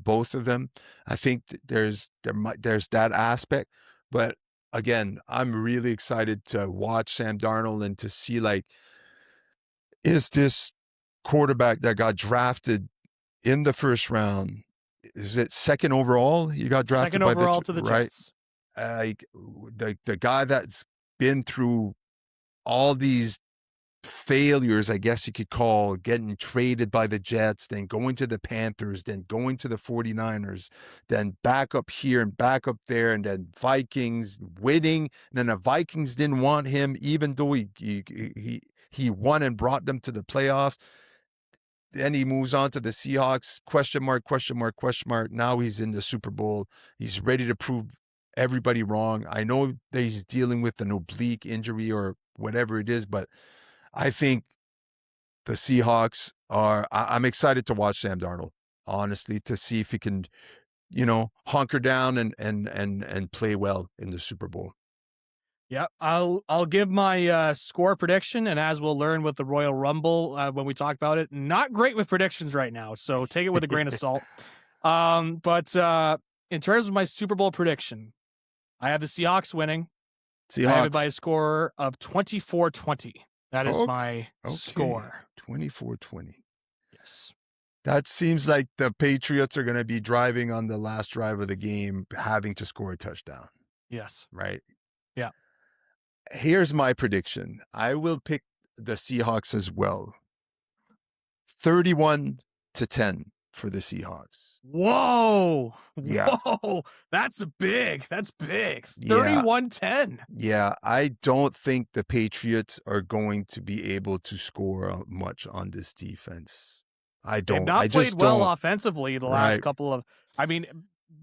A: both of them. I think there's that aspect. But again, I'm really excited to watch Sam Darnold and to see like, is this quarterback that got drafted in the first round? Is it second overall? You got drafted
B: Second
A: by
B: overall to the
A: right?
B: Jets.
A: Like the guy that's been through all these failures, I guess you could call, getting traded by the Jets, then going to the Panthers, then going to the 49ers, then back up here and back up there, and then Vikings winning. And then the Vikings didn't want him, even though he won and brought them to the playoffs. Then he moves on to the Seahawks. Question mark, question mark, question mark. Now he's in the Super Bowl. He's ready to prove everybody wrong. I know that he's dealing with an oblique injury or whatever it is, but I think the Seahawks are. I'm excited to watch Sam Darnold, honestly, to see if he can, hunker down and play well in the Super Bowl.
B: Yeah, I'll give my score prediction, and as we'll learn with the Royal Rumble when we talk about it, not great with predictions right now, so take it with a grain of salt. But in terms of my Super Bowl prediction, I have the Seahawks winning.
A: Seahawks.
B: I have it by a score of 24-20. That is my score.
A: 24-20.
B: Yes.
A: That seems like the Patriots are going to be driving on the last drive of the game, having to score a touchdown.
B: Yes.
A: Right?
B: Yeah.
A: Here's my prediction. I will pick the Seahawks as well. 31-10 for the Seahawks.
B: Whoa.
A: Yeah.
B: Whoa. That's big. That's big. 31-10.
A: Yeah. I don't think the Patriots are going to be able to score much on this defense. I don't.
B: They've not played well offensively the last couple of. I mean,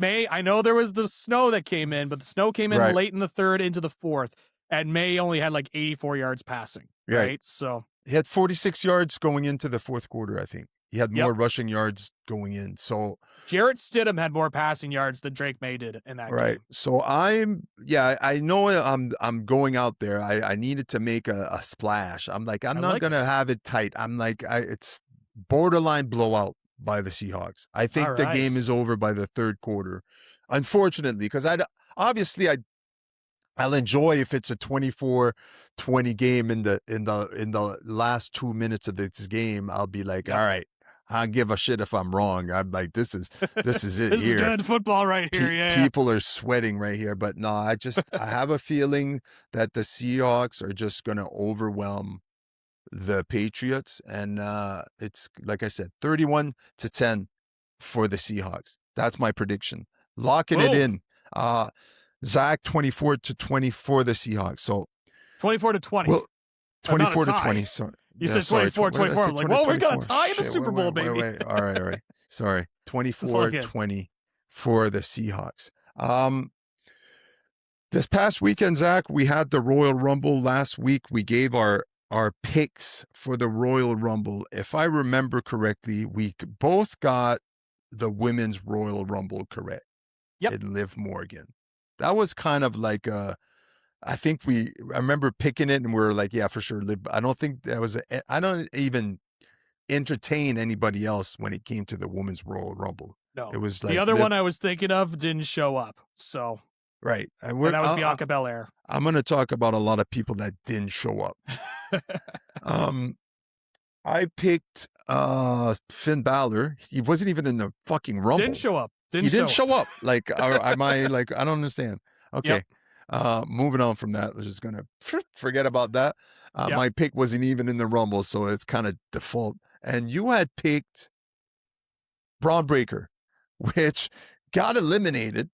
B: I know there was the snow that came in, but the snow came in late in the third into the fourth, and May only had like 84 yards passing. Right. So
A: he had 46 yards going into the fourth quarter, I think. He had more rushing yards going in. So
B: Jarrett Stidham had more passing yards than Drake May did in that game.
A: So I know I'm going out there. I needed to make a splash. I'm like, I'm not going to have it tight. I'm like, it's borderline blowout by the Seahawks. I think the game is over by the third quarter. Unfortunately, because I'll enjoy if it's a 24-20 game in the last 2 minutes of this game. I'll be like, all right, I give a shit if I'm wrong. I'm like, this is it.
B: This
A: here.
B: is good football right here.
A: People are sweating right here, but no, I have a feeling that the Seahawks are just going to overwhelm the Patriots, and it's like I said, 31-10 for the Seahawks. That's my prediction. Locking it in. Zach, 24-20 the Seahawks. So
B: 24-20.
A: Well, 24-20. Sorry.
B: You said 24-24. I'm like, well, we got a tie in the Super Bowl, baby.
A: Wait. All right. Sorry. 24-20 for the Seahawks. This past weekend, Zach, we had the Royal Rumble. Last week, we gave our picks for the Royal Rumble. If I remember correctly, we both got the women's Royal Rumble correct.
B: Yep.
A: In Liv Morgan. That was kind of like I remember picking it and we were like, yeah, for sure. I don't think I don't even entertain anybody else when it came to the women's Royal Rumble.
B: No.
A: It was like
B: the other one I was thinking of didn't show up. So.
A: Right.
B: And that was Bianca Belair.
A: I'm going to talk about a lot of people that didn't show up. I picked Finn Balor. He wasn't even in the fucking Rumble.
B: Didn't show up.
A: He didn't show up. Like, am I like, I don't understand. Okay. Yep. Moving on from that, we're just going to forget about that. My pick wasn't even in the Rumble, so it's kind of default. And you had picked Braun Breaker, which got eliminated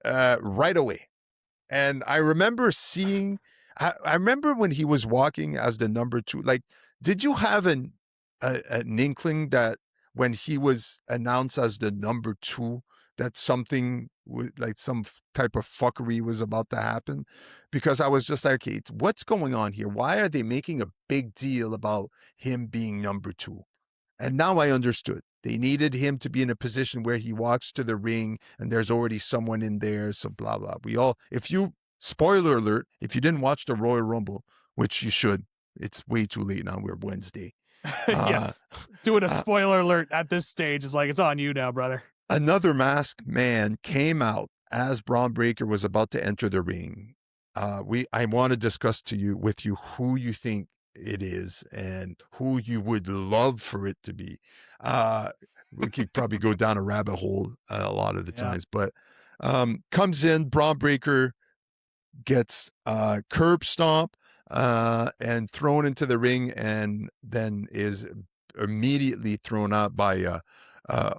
A: right away. And I remember I remember when he was walking as the number 2, like Did you have an inkling that when he was announced as the number 2, that something like some type of fuckery was about to happen? Because I was just like, hey, what's going on here? Why are they making a big deal about him being number 2? And now I understood. They needed him to be in a position where he walks to the ring and there's already someone in there. So blah, blah. Spoiler alert, if you didn't watch the Royal Rumble, which you should, it's way too late now. We're Wednesday.
B: Yeah. Doing a spoiler alert at this stage is like, it's on you now, brother.
A: Another masked man came out as Braun Breaker was about to enter the ring. I want to discuss with you who you think it is and who you would love for it to be. We could probably go down a rabbit hole a lot of the times, but comes in, Braun Breaker gets curb stomp and thrown into the ring, and then is immediately thrown out by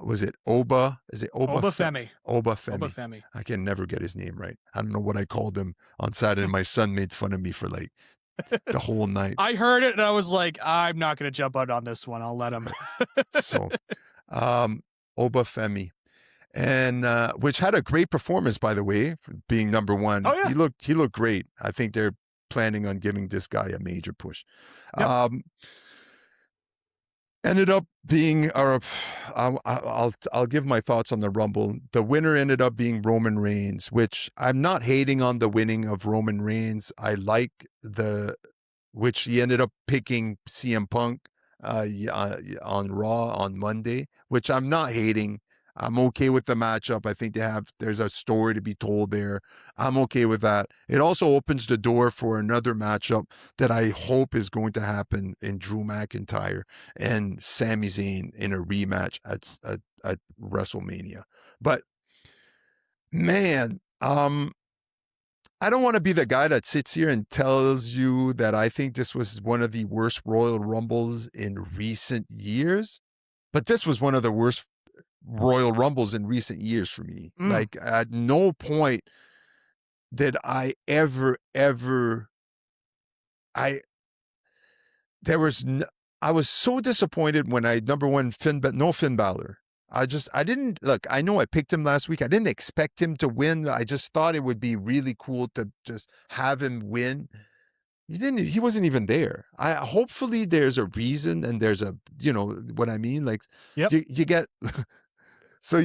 A: was it Oba? Is it Oba?
B: Femi.
A: Oba Femi. I can never get his name right. I don't know what I called him on Saturday. My son made fun of me for like the whole night.
B: I heard it and I was like, I'm not going to jump out on this one. I'll let him.
A: So, Oba Femi, and which had a great performance, by the way, being number 1.
B: Oh, yeah.
A: He looked great. I think they're planning on giving this guy a major push.
B: Yep.
A: Ended up being, I'll give my thoughts on the Rumble. The winner ended up being Roman Reigns, which I'm not hating on the winning of Roman Reigns. I like which he ended up picking CM Punk on Raw on Monday, which I'm not hating. I'm okay with the matchup. I think there's a story to be told there. I'm okay with that. It also opens the door for another matchup that I hope is going to happen in Drew McIntyre and Sami Zayn in a rematch at WrestleMania. But man, I don't want to be the guy that sits here and tells you that I think this was one of the worst Royal Rumbles in recent years, but this was one of the worst Royal Rumbles in recent years for me. Like at no point did I ever I was so disappointed when number 1 no Finn Balor. I didn't look. I know I picked him last week. I didn't expect him to win. I just thought it would be really cool to just have him win. He wasn't even there. Hopefully there's a reason and there's you know what I mean? Like,
B: yep.
A: you get, so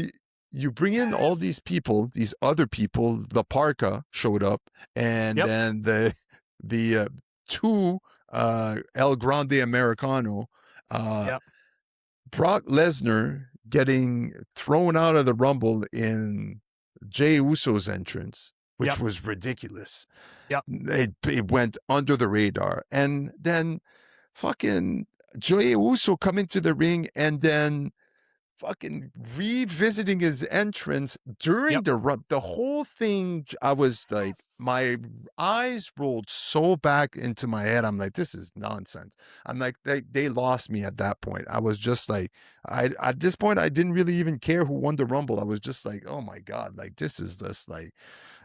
A: you bring in all these people, these other people. La Parka showed up, and then the 2 El Grande Americano, Brock Lesnar getting thrown out of the Rumble in Jey Uso's entrance, which was ridiculous. It went under the radar. And then fucking Jey Uso coming to the ring and then fucking revisiting his entrance during the whole thing. I was like, my eyes rolled so back into my head. I'm like, this is nonsense. I'm like, they lost me at that point. I was just like, at this point, I didn't really even care who won the Rumble. I was just like, oh my God, like this is just like,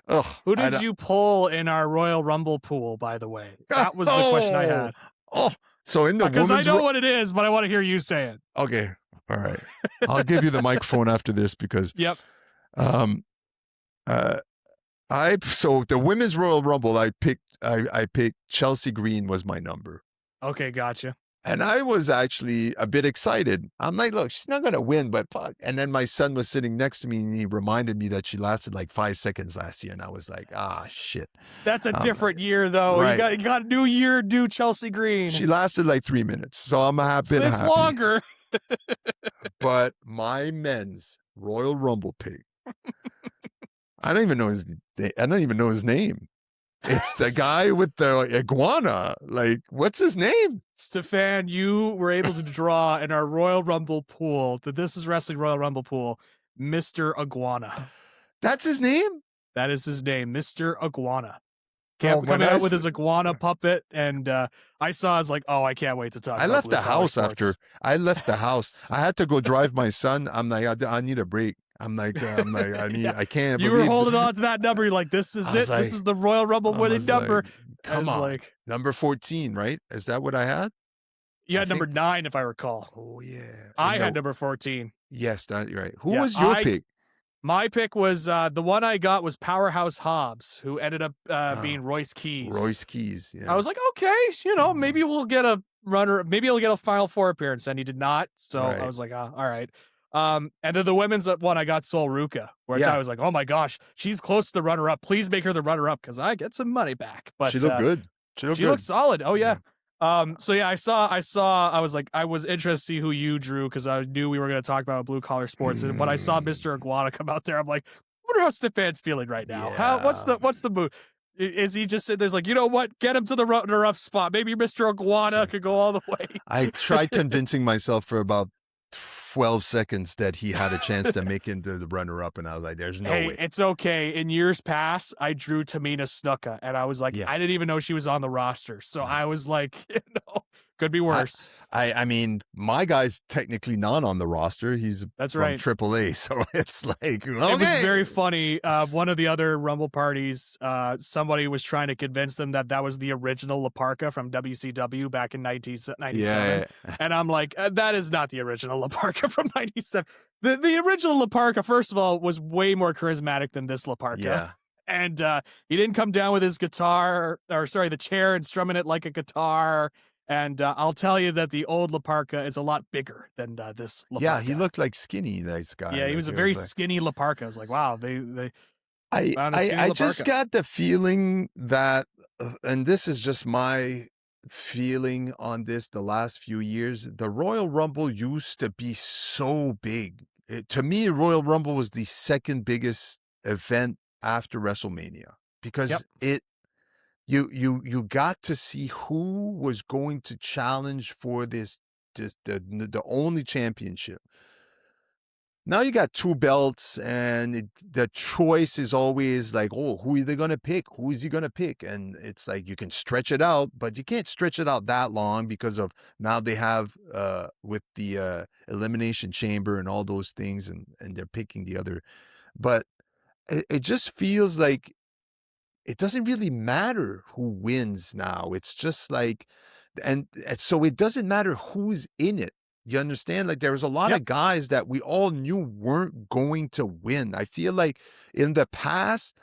A: ugh.
B: Who did you pull in our Royal Rumble pool, by the way? That was the question I had.
A: So in the
B: because I know what it is, but I want to hear you say it.
A: Okay. All right. I'll give you the microphone after this because so the Women's Royal Rumble, I picked Chelsea Green was my number.
B: Okay, gotcha.
A: And I was actually a bit excited. I'm like, look, she's not going to win, but fuck. And then my son was sitting next to me and he reminded me that she lasted like 5 seconds last year. And I was like, shit.
B: That's a different year, though. Right. You got new year, new Chelsea Green.
A: She lasted like 3 minutes. So I'm happy.
B: It's longer.
A: But my men's Royal Rumble pick, I don't even know his name. It's the guy with the iguana. Like, what's his name?
B: Stefan, you were able to draw in our Royal Rumble pool, the This Is Wrestling Royal Rumble pool, Mr. Iguana.
A: That's his name?
B: That is his name, Mr. Iguana. Coming out with his iguana puppet, and I saw, I was like, I can't wait to talk about
A: I left the house after. I left the house. I had to go drive my son. I'm like, I need a break. I'm like, I can't.
B: You were holding on to that number. You're like, this is it. This is the Royal Rumble winning number.
A: Come on. Number 14, right? Is that what I had?
B: You
A: I
B: had number
A: think.
B: 9, if I recall.
A: Oh yeah,
B: I
A: and
B: had
A: the
B: number 14.
A: yes, that you're right. Who
B: Yeah,
A: was your pick?
B: my pick was the one I got was Powerhouse Hobbs, who ended up being
A: Ah,
B: Royce Keys.
A: Royce Keys.
B: I
A: Yeah.
B: was like, okay,
A: Mm,
B: maybe we'll get a runner, maybe he'll get a Final Four appearance, and he did not. So I
A: right.
B: was like, all right. And then the women's one, I got Sol Ruka, which I
A: Yeah,
B: was like, oh my gosh, she's close to the runner up. Please make her the runner up because I get some money back.
A: she
B: But
A: looked good. She looked
B: she looks
A: good.
B: solid. Oh yeah.
A: Yeah.
B: So yeah, I was like, I was interested to see who you drew because I knew we were going to talk about blue collar sports. And when I saw
A: Mm,
B: Mr. Iguana come out there, I'm like, I wonder how Stefan's feeling right now.
A: yeah.
B: What's the move? Is he just sitting there's like, you know what? Get him to the runner up spot. Maybe Mr. Iguana could go all the way.
A: I tried convincing myself for about 12 seconds that he had a chance to make him to the runner up, and I was like, there's no
B: Hey,
A: way.
B: it's okay. In years past, I drew Tamina Snuka, and I was like,
A: Yeah.
B: I didn't even know she was on the roster. So
A: Yeah.
B: I was like, could be
A: I,
B: worse.
A: I mean, my guy's technically not on the roster. He's
B: That's
A: from
B: right.
A: AAA, so it's like, okay.
B: It was very funny. One of the other Rumble parties, somebody was trying to convince them that that was the original La Parka from WCW back in 1997.
A: Yeah.
B: And I'm like, that is not the original La Parka from 97. The original La Parka, first of all, was way more charismatic than this La Parka.
A: Yeah.
B: And he didn't come down with his guitar, or sorry, the chair and strumming it like a guitar. And I'll tell you that the old La Parka is a lot bigger than this La
A: Yeah,
B: Parka.
A: he looked like skinny, nice guy.
B: Yeah, he
A: Like,
B: was a
A: it
B: very
A: like,
B: skinny La Parka. I was like, wow, they
A: I,
B: found a
A: I,
B: skinny
A: I
B: La
A: just
B: Parka.
A: got the feeling that, and this is just my feeling on this the last few years, the Royal Rumble used to be so big. To me, Royal Rumble was the second biggest event after WrestleMania because
B: Yep.
A: you got to see who was going to challenge for this the only championship. Now you got two belts, and the choice is always like, oh, who are they going to pick? Who is he going to pick? And it's like you can stretch it out, but you can't stretch it out that long because of now they have with the elimination chamber and all those things, and they're picking the other. But it just feels like it doesn't really matter who wins now. It's just like, and so it doesn't matter who's in it. You understand? Like there was a lot
B: Yep.
A: of guys that we all knew weren't going to win. I feel like in the past,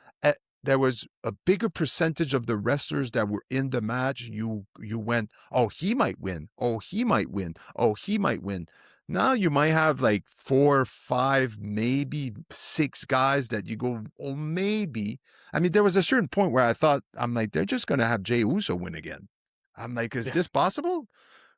A: there was a bigger percentage of the wrestlers that were in the match. You went, oh, he might win. Oh, he might win. Oh, he might win. Now you might have like 4, 5, maybe 6 guys that you go, oh, maybe. I mean, there was a certain point where I thought, I'm like, they're just going to have Jey Uso win again. I'm like, is
B: Yeah.
A: this possible?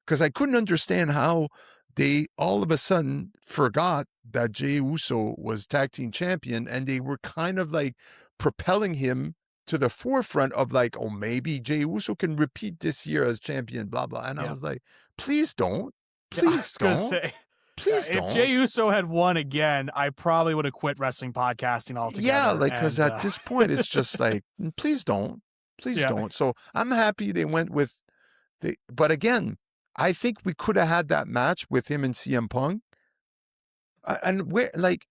A: Because I couldn't understand how they all of a sudden forgot that Jey Uso was tag team champion, and they were kind of like propelling him to the forefront of like, oh, maybe Jey Uso can repeat this year as champion, blah, blah. And I
B: Yeah.
A: was like, please don't.
B: Yeah, I
A: Please
B: was gonna
A: don't.
B: say,
A: Please
B: if
A: don't.
B: Jey Uso had won again, I probably would have quit wrestling podcasting altogether.
A: Yeah, like because
B: and,
A: at this point it's just like, please don't, please
B: Yeah.
A: don't. So I'm happy they went with the. But again, I think we could have had that match with him and CM Punk. And where like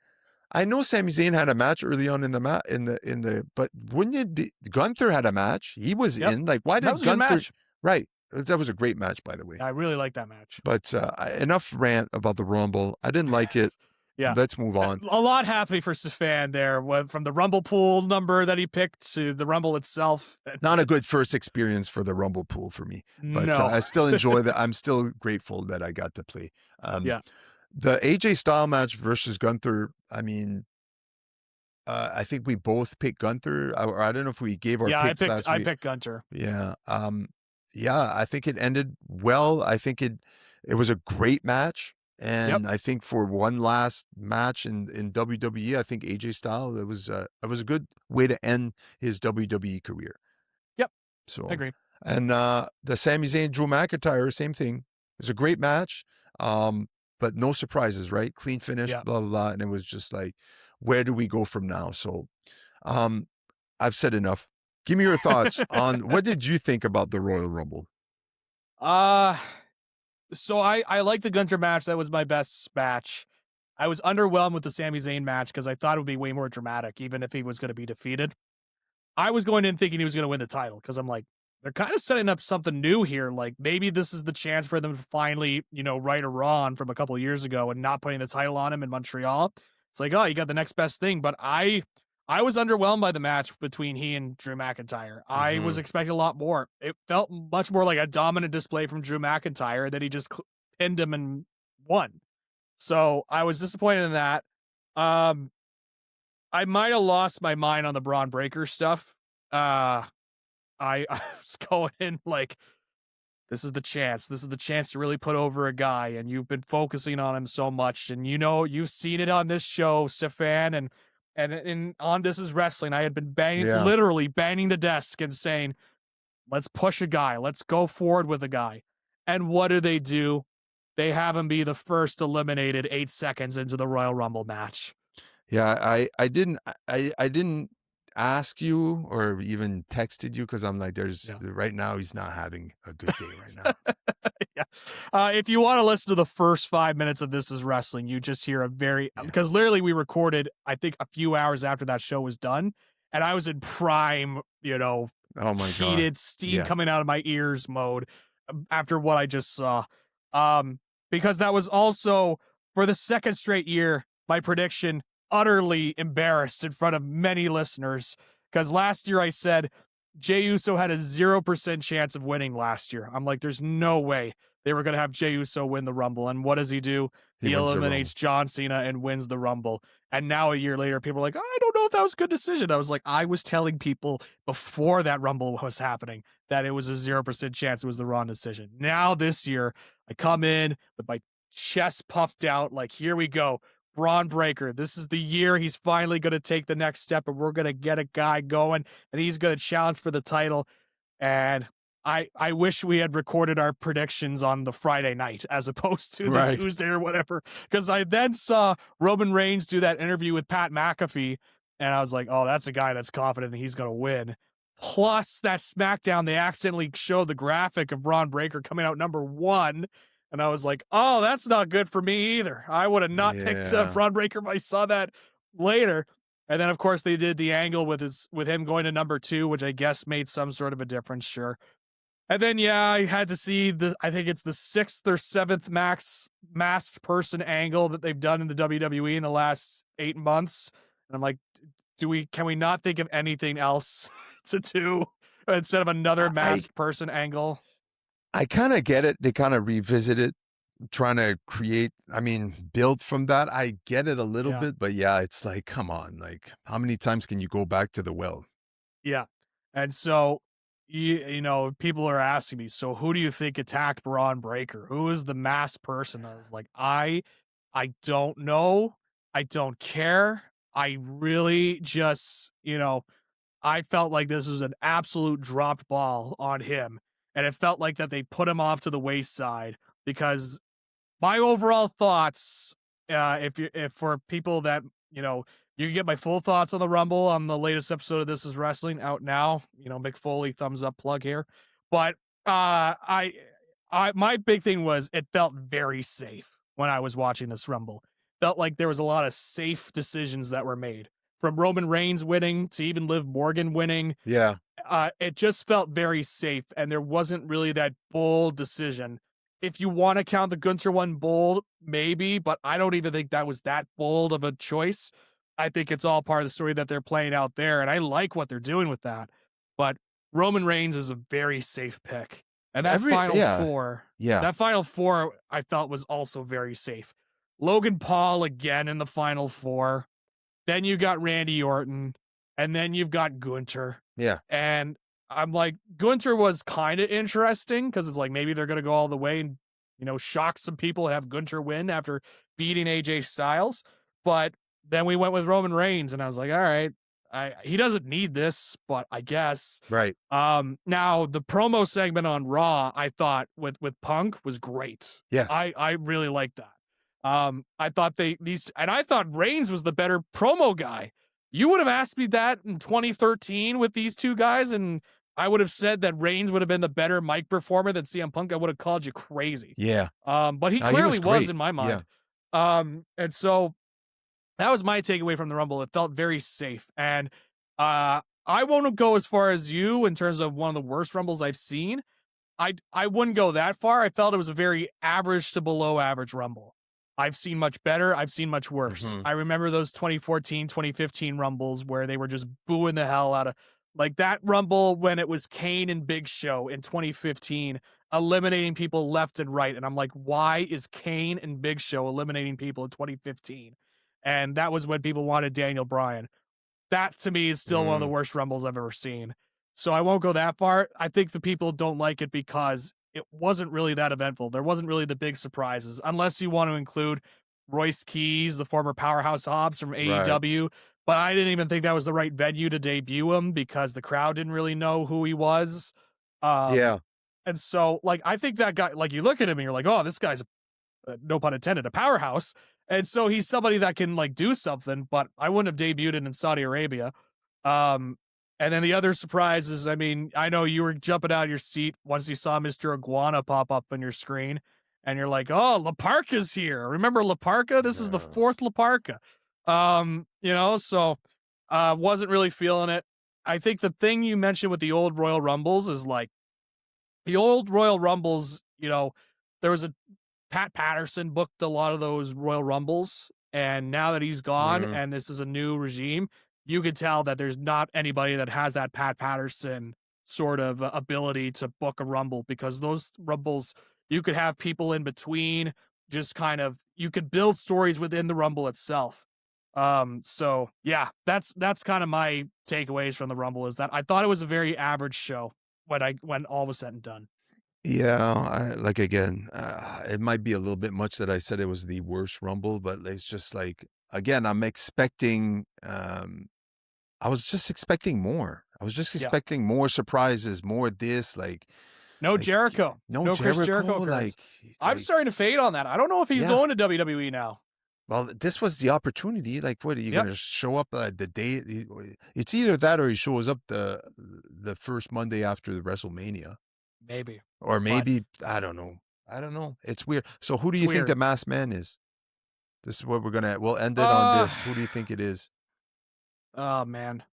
A: I know Sami Zayn had a match early on in the but wouldn't it be Gunther had a match? He was
B: Yep.
A: in. Like why
B: That
A: did
B: was a good
A: Gunther?
B: match.
A: Right, that was a great match, by the way.
B: I really like that match.
A: But enough rant about the Rumble. I didn't like it.
B: Yeah.
A: Let's move on.
B: A lot happening for Stefan there, from the Rumble pool number that he picked to the Rumble itself.
A: Not a good first experience for the Rumble pool for me, but
B: No.
A: I still enjoy that. I'm still grateful that I got to play.
B: Yeah.
A: The AJ Styles match versus Gunther. I mean, I think we both picked Gunther, or I don't know if we gave our picks last week.
B: I picked Gunther.
A: Yeah. Yeah, I think it ended well. I think it was a great match. And I think for one last match in WWE, I think AJ Styles, it was a good way to end his WWE career.
B: Yep.
A: So
B: I agree.
A: And the Sami Zayn Drew McIntyre, same thing. It was a great match. But no surprises, right? Clean finish, blah, blah, blah. And it was just like, where do we go from now? So I've said enough. Give me your thoughts on what did you think about the Royal Rumble?
B: So I like the Gunther match. That was my best match. I was underwhelmed with the Sami Zayn match because I thought it would be way more dramatic, even if he was going to be defeated. I was going in thinking he was going to win the title because I'm like, they're kind of setting up something new here. Like maybe this is the chance for them to finally, right a Ron from a couple of years ago and not putting the title on him in Montreal. It's like, oh, you got the next best thing. But I was underwhelmed by the match between he and Drew McIntyre. I was
A: Hmm.
B: expecting a lot more. It felt much more like a dominant display from Drew McIntyre that he just pinned him and won. So I was disappointed in that. Um, I might have lost my mind on the Braun Breaker stuff. I was going in like, this is the chance. This is the chance to really put over a guy, and you've been focusing on him so much, and you've seen it on this show, Stefan, and on This Is Wrestling. I had been
A: Yeah.
B: literally banging the desk and saying, "Let's push a guy. Let's go forward with a guy." And what do? They have him be the first eliminated 8 seconds into the Royal Rumble match.
A: Yeah, I didn't ask you or even texted you because I'm like, there's
B: Yeah.
A: right now he's not having a good day right now.
B: Yeah. If you want to listen to the first 5 minutes of This Is Wrestling, you just hear a very,
A: Yeah.
B: because literally we recorded, I think, a few hours after that show was done. And I was in prime,
A: Oh my God.
B: heated steam
A: Yeah.
B: coming out of my ears mode after what I just saw. Um, because that was also for the second straight year, my prediction utterly embarrassed in front of many listeners. Because last year I said Jey Uso had a 0% chance of winning last year. I'm like, there's no way they were going to have Jey Uso win the Rumble. And what does he do?
A: He
B: He
A: wins the Rumble.
B: eliminates John Cena and wins the Rumble. And now a year later, people are like, I don't know if that was a good decision. I was like, I was telling people before that Rumble was happening that it was a 0% chance it was the wrong decision. Now this year, I come in with my chest puffed out, like, here we go. Braun Breaker. This is the year he's finally going to take the next step, and we're going to get a guy going, and he's going to challenge for the title. And I wish we had recorded our predictions on the Friday night as opposed to the
A: Right.
B: Tuesday or whatever, because I then saw Roman Reigns do that interview with Pat McAfee, and I was like, oh, that's a guy that's confident he's going to win. Plus, that SmackDown, they accidentally showed the graphic of Braun Breaker coming out number 1. And I was like, oh, that's not good for me either. I would have not picked
A: Yeah.
B: Braun Breaker if I saw that later. And then, of course, they did the angle with him going to number 2, which I guess made some sort of a difference, sure. And then, yeah, I had to see I think it's the 6th or 7th masked person angle that they've done in the WWE in the last 8 months. And I'm like, can we not think of anything else to do instead of another
A: I
B: masked person angle?
A: I kind of get it. They kind of revisit it, trying to build from that. I get it a little
B: Yeah.
A: bit, but yeah, it's like, come on, like how many times can you go back to the well?
B: Yeah. And so, people are asking me, so who do you think attacked Braun Breaker? Who is the masked person? I was like, I don't know. I don't care. I really just, I felt like this was an absolute dropped ball on him. And it felt like that they put him off to the wayside because my overall thoughts, if for people that, you can get my full thoughts on the Rumble on the latest episode of This Is Wrestling out now. Mick Foley, thumbs up plug here. But my big thing was it felt very safe when I was watching this Rumble. Felt like there was a lot of safe decisions that were made, from Roman Reigns winning to even Liv Morgan winning.
A: Yeah.
B: It just felt very safe, and there wasn't really that bold decision. If you want to count the Gunther one bold, maybe, but I don't even think that was that bold of a choice. I think it's all part of the story that they're playing out there, and I like what they're doing with that. But Roman Reigns is a very safe pick. And that
A: Yeah.
B: final four, I felt was also very safe. Logan Paul again in the final four. Then you got Randy Orton, and then you've got Gunther.
A: Yeah.
B: And I'm like, Gunther was kind of interesting because it's like maybe they're going to go all the way and, shock some people and have Gunther win after beating AJ Styles. But then we went with Roman Reigns, and I was like, all right, he doesn't need this, but I guess.
A: Right.
B: Now the promo segment on Raw, I thought with Punk was great.
A: Yes.
B: I really liked that. I thought I thought Reigns was the better promo guy. You would have asked me that in 2013 with these two guys, and I would have said that Reigns would have been the better mic performer than CM Punk. I would have called you crazy.
A: Yeah.
B: But he
A: No,
B: clearly was
A: great.
B: in my mind.
A: Yeah.
B: And so that was my takeaway from the Rumble. It felt very safe. And I won't go as far as you in terms of one of the worst Rumbles I've seen. I wouldn't go that far. I felt it was a very average to below average Rumble. I've seen much better. I've seen much worse.
A: Mm-hmm.
B: I remember those 2014, 2015 Rumbles where they were just booing the hell out of like that Rumble when it was Kane and Big Show in 2015, eliminating people left and right. And I'm like, why is Kane and Big Show eliminating people in 2015? And that was when people wanted Daniel Bryan. That to me is still one of the
A: Mm,
B: worst Rumbles I've ever seen. So I won't go that far. I think the people don't like it because it wasn't really that eventful. There wasn't really the big surprises, unless you want to include Royce Keys, the former Powerhouse Hobbs from
A: right.
B: AEW. But I didn't even think that was the right venue to debut him because the crowd didn't really know who he was. Um,
A: Yeah.
B: and so, like, I think that guy, like, you look at him and you're like, oh, this guy's no pun intended, a powerhouse. And so he's somebody that can like do something, but I wouldn't have debuted it in Saudi Arabia. Um, and then the other surprise is, I mean, I know you were jumping out of your seat once you saw Mr. Iguana pop up on your screen, and you're like, "Oh, La Parka's here." Remember La Parka? This is the
A: No.
B: fourth La Parka. So wasn't really feeling it. I think the thing you mentioned with the old Royal Rumbles is like the old Royal Rumbles. There was a Pat Patterson booked a lot of those Royal Rumbles, and now that he's gone
A: Mm,
B: and this is a new regime, you could tell that there's not anybody that has that Pat Patterson sort of ability to book a Rumble because those Rumbles, you could have people in between, just kind of, you could build stories within the Rumble itself. So yeah, that's kind of my takeaways from the Rumble is that I thought it was a very average show when all was said and done.
A: yeah. Like again, it might be a little bit much that I said it was the worst Rumble, but it's just like again, I'm expecting. I was just expecting more. I was just
B: Yeah.
A: expecting more surprises, more this,
B: No
A: like
B: Jericho.
A: no
B: No Chris
A: Jericho,
B: Jericho occurrence.
A: like,
B: I'm
A: like
B: starting to fade on that. I don't know if he's
A: yeah.
B: going to WWE now.
A: Well, this was the opportunity. Like, what are you
B: Yep.
A: gonna show up the day? It's either that or he shows up the first Monday after the WrestleMania,
B: Maybe.
A: or
B: But
A: maybe I don't know. I don't know. It's weird. So, who do
B: it's
A: you think the
B: weird.
A: masked man is? This is what we'll end it on
B: Uh
A: this. Who do you think it is?
B: oh man.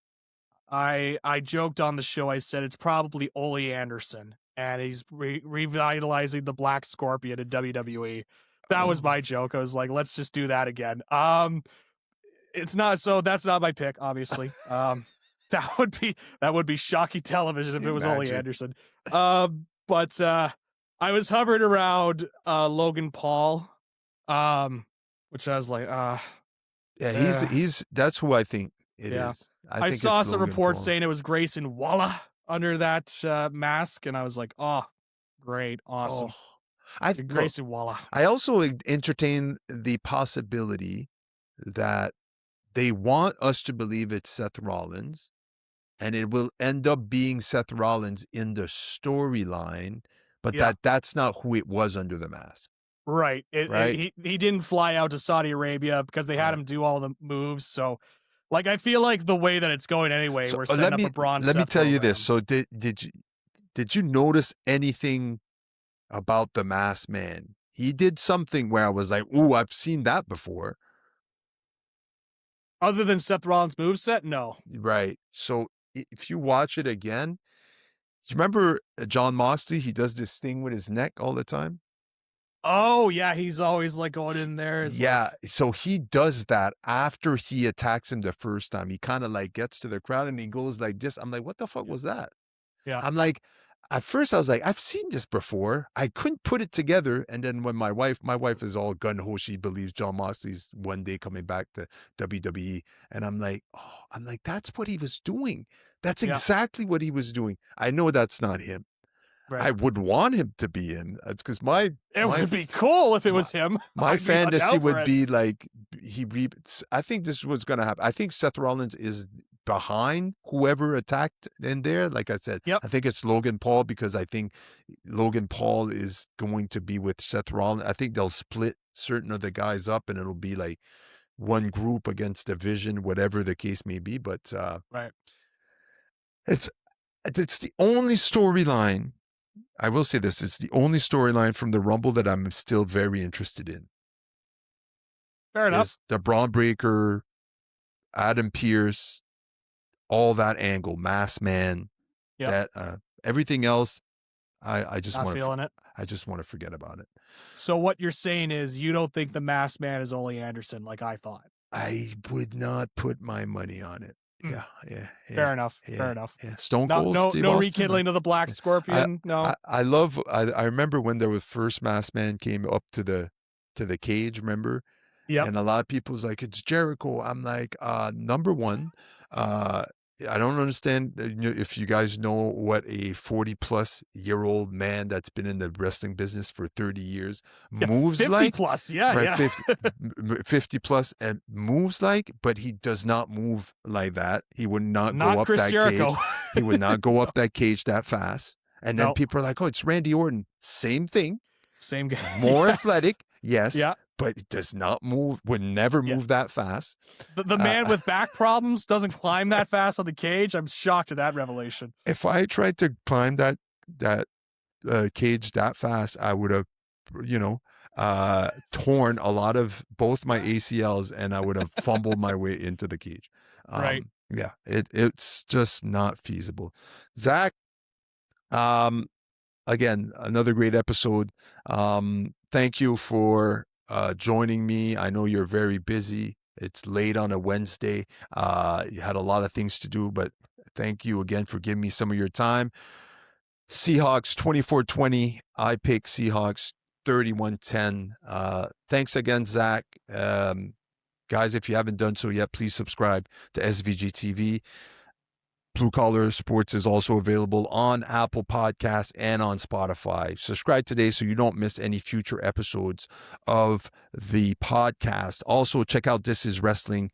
B: I joked on the show. I said it's probably Ole Anderson, and he's revitalizing the Black Scorpion in WWE. That was
A: Oh,
B: my joke. I was like, let's just do that again. It's not so. That's not my pick, obviously. That would be shocking television if it was Ole
A: imagine.
B: Anderson. But I was hovering around Logan Paul, um, which I was like,
A: Yeah,
B: uh
A: he's that's who I think it
B: yeah.
A: is. I
B: I
A: think
B: saw
A: it's
B: some
A: Logan
B: reports
A: Paul.
B: saying it was Grayson Waller under that mask, and I was like, oh, great,
A: Oh,
B: awesome,
A: I look.
B: Grayson Waller.
A: I also entertain the possibility that they want us to believe it's Seth Rollins, and it will end up being Seth Rollins in the storyline, but
B: Yeah,
A: that's not who it was under the mask,
B: right.
A: right?
B: He didn't fly out to Saudi Arabia because they had
A: Right.
B: him do all the moves. So, like, I feel like the way that it's going anyway,
A: So
B: we're setting up a Braun
A: let me
B: Seth
A: tell you this.
B: program.
A: So did you notice anything about the masked man? He did something where I was like, "Ooh, I've seen that before."
B: Other than Seth Rollins' moveset, no.
A: Right. So if you watch it again, you remember John Moxley? He does this thing with his neck all the time.
B: Oh yeah, he's always like going in there. Is like,
A: Yeah, so he does that after he attacks him the first time. He kind of like gets to the crowd and he goes like this. I'm like, what the fuck
B: yeah,
A: was that?
B: yeah,
A: I'm like, at first I was like, I've seen this before. I couldn't put it together. And then when my wife is all gun ho, she believes John Moxley's one day coming back to WWE. And I'm like, oh, I'm like, that's what he was doing. That's
B: yeah.
A: exactly what he was doing. I know that's not him.
B: Right.
A: I would want him to be in because
B: It
A: my
B: would be cool if it
A: my
B: was him.
A: my
B: I'd be
A: fantasy
B: down for
A: would
B: it.
A: be like I think this was going to happen. I think Seth Rollins is behind whoever attacked in there. Like I said,
B: Yep.
A: I think it's Logan Paul because I think Logan Paul is going to be with Seth Rollins. I think they'll split certain of the guys up and it'll be like one group against division, whatever the case may be. But
B: Right.
A: it's it's the only storyline. I will say this: it's the only storyline from the Rumble that I'm still very interested in.
B: Fair enough.
A: Is the Braun Breaker, Adam Pierce, all that angle, Masked Man,
B: Yep.
A: that everything else,
B: Not feeling it.
A: I just want to forget about it.
B: So what you're saying is you don't think the Masked Man is Ole Anderson like I thought.
A: I would not put my money on it.
B: Mm.
A: Yeah, yeah,
B: Fair
A: yeah,
B: enough. Fair
A: yeah,
B: enough.
A: yeah. Stone
B: No,
A: Cold
B: no,
A: Steve
B: no
A: Austin. No.
B: rekindling of the Black
A: Yeah.
B: Scorpion. No.
A: I love. I remember when there was first Masked Man came up to the cage. Remember,
B: Yep.
A: and a lot of people was like, it's Jericho. I'm like, number one, uh, I don't understand if you guys know what a 40-plus-year-old man that's been in the wrestling business for 30 years
B: Yeah.
A: moves
B: 50
A: like,
B: plus. Yeah.
A: right?
B: Yeah.
A: 50 plus and moves like, but he does not move like that. He would not go
B: Not
A: up
B: Chris
A: that
B: Jericho.
A: cage. He would not go up that cage that fast. And then
B: No.
A: people are like, oh, it's Randy Orton. Same thing.
B: Same guy.
A: More
B: Yes.
A: athletic, yes,
B: Yeah.
A: but it does not move, would never
B: Yeah.
A: move that fast.
B: The man with back problems doesn't climb that fast on the cage. I'm shocked at that revelation.
A: If I tried to climb that cage that fast, I would have, you know, torn a lot of both my ACLs, and I would have fumbled my way into the cage.
B: Right.
A: Yeah, it's just not feasible. Zach, again, another great episode. Thank you for joining me. I know you're very busy. It's late on a Wednesday. You had a lot of things to do, but thank you again for giving me some of your time. Seahawks 24-20. I pick Seahawks 31-10. Thanks again, Zach. Guys, if you haven't done so yet, please subscribe to SVG TV. Blue Collar Sports is also available on Apple Podcasts and on Spotify. Subscribe today so you don't miss any future episodes of the podcast. Also, check out This Is Wrestling,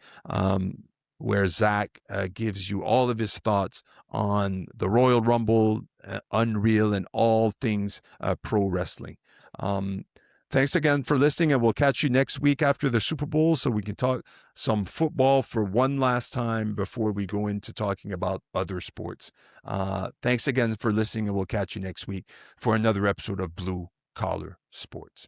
A: where Zach gives you all of his thoughts on the Royal Rumble, Unreal, and all things pro wrestling. Thanks again for listening, and we'll catch you next week after the Super Bowl so we can talk some football for one last time before we go into talking about other sports. Thanks again for listening, and we'll catch you next week for another episode of Blue Collar Sports.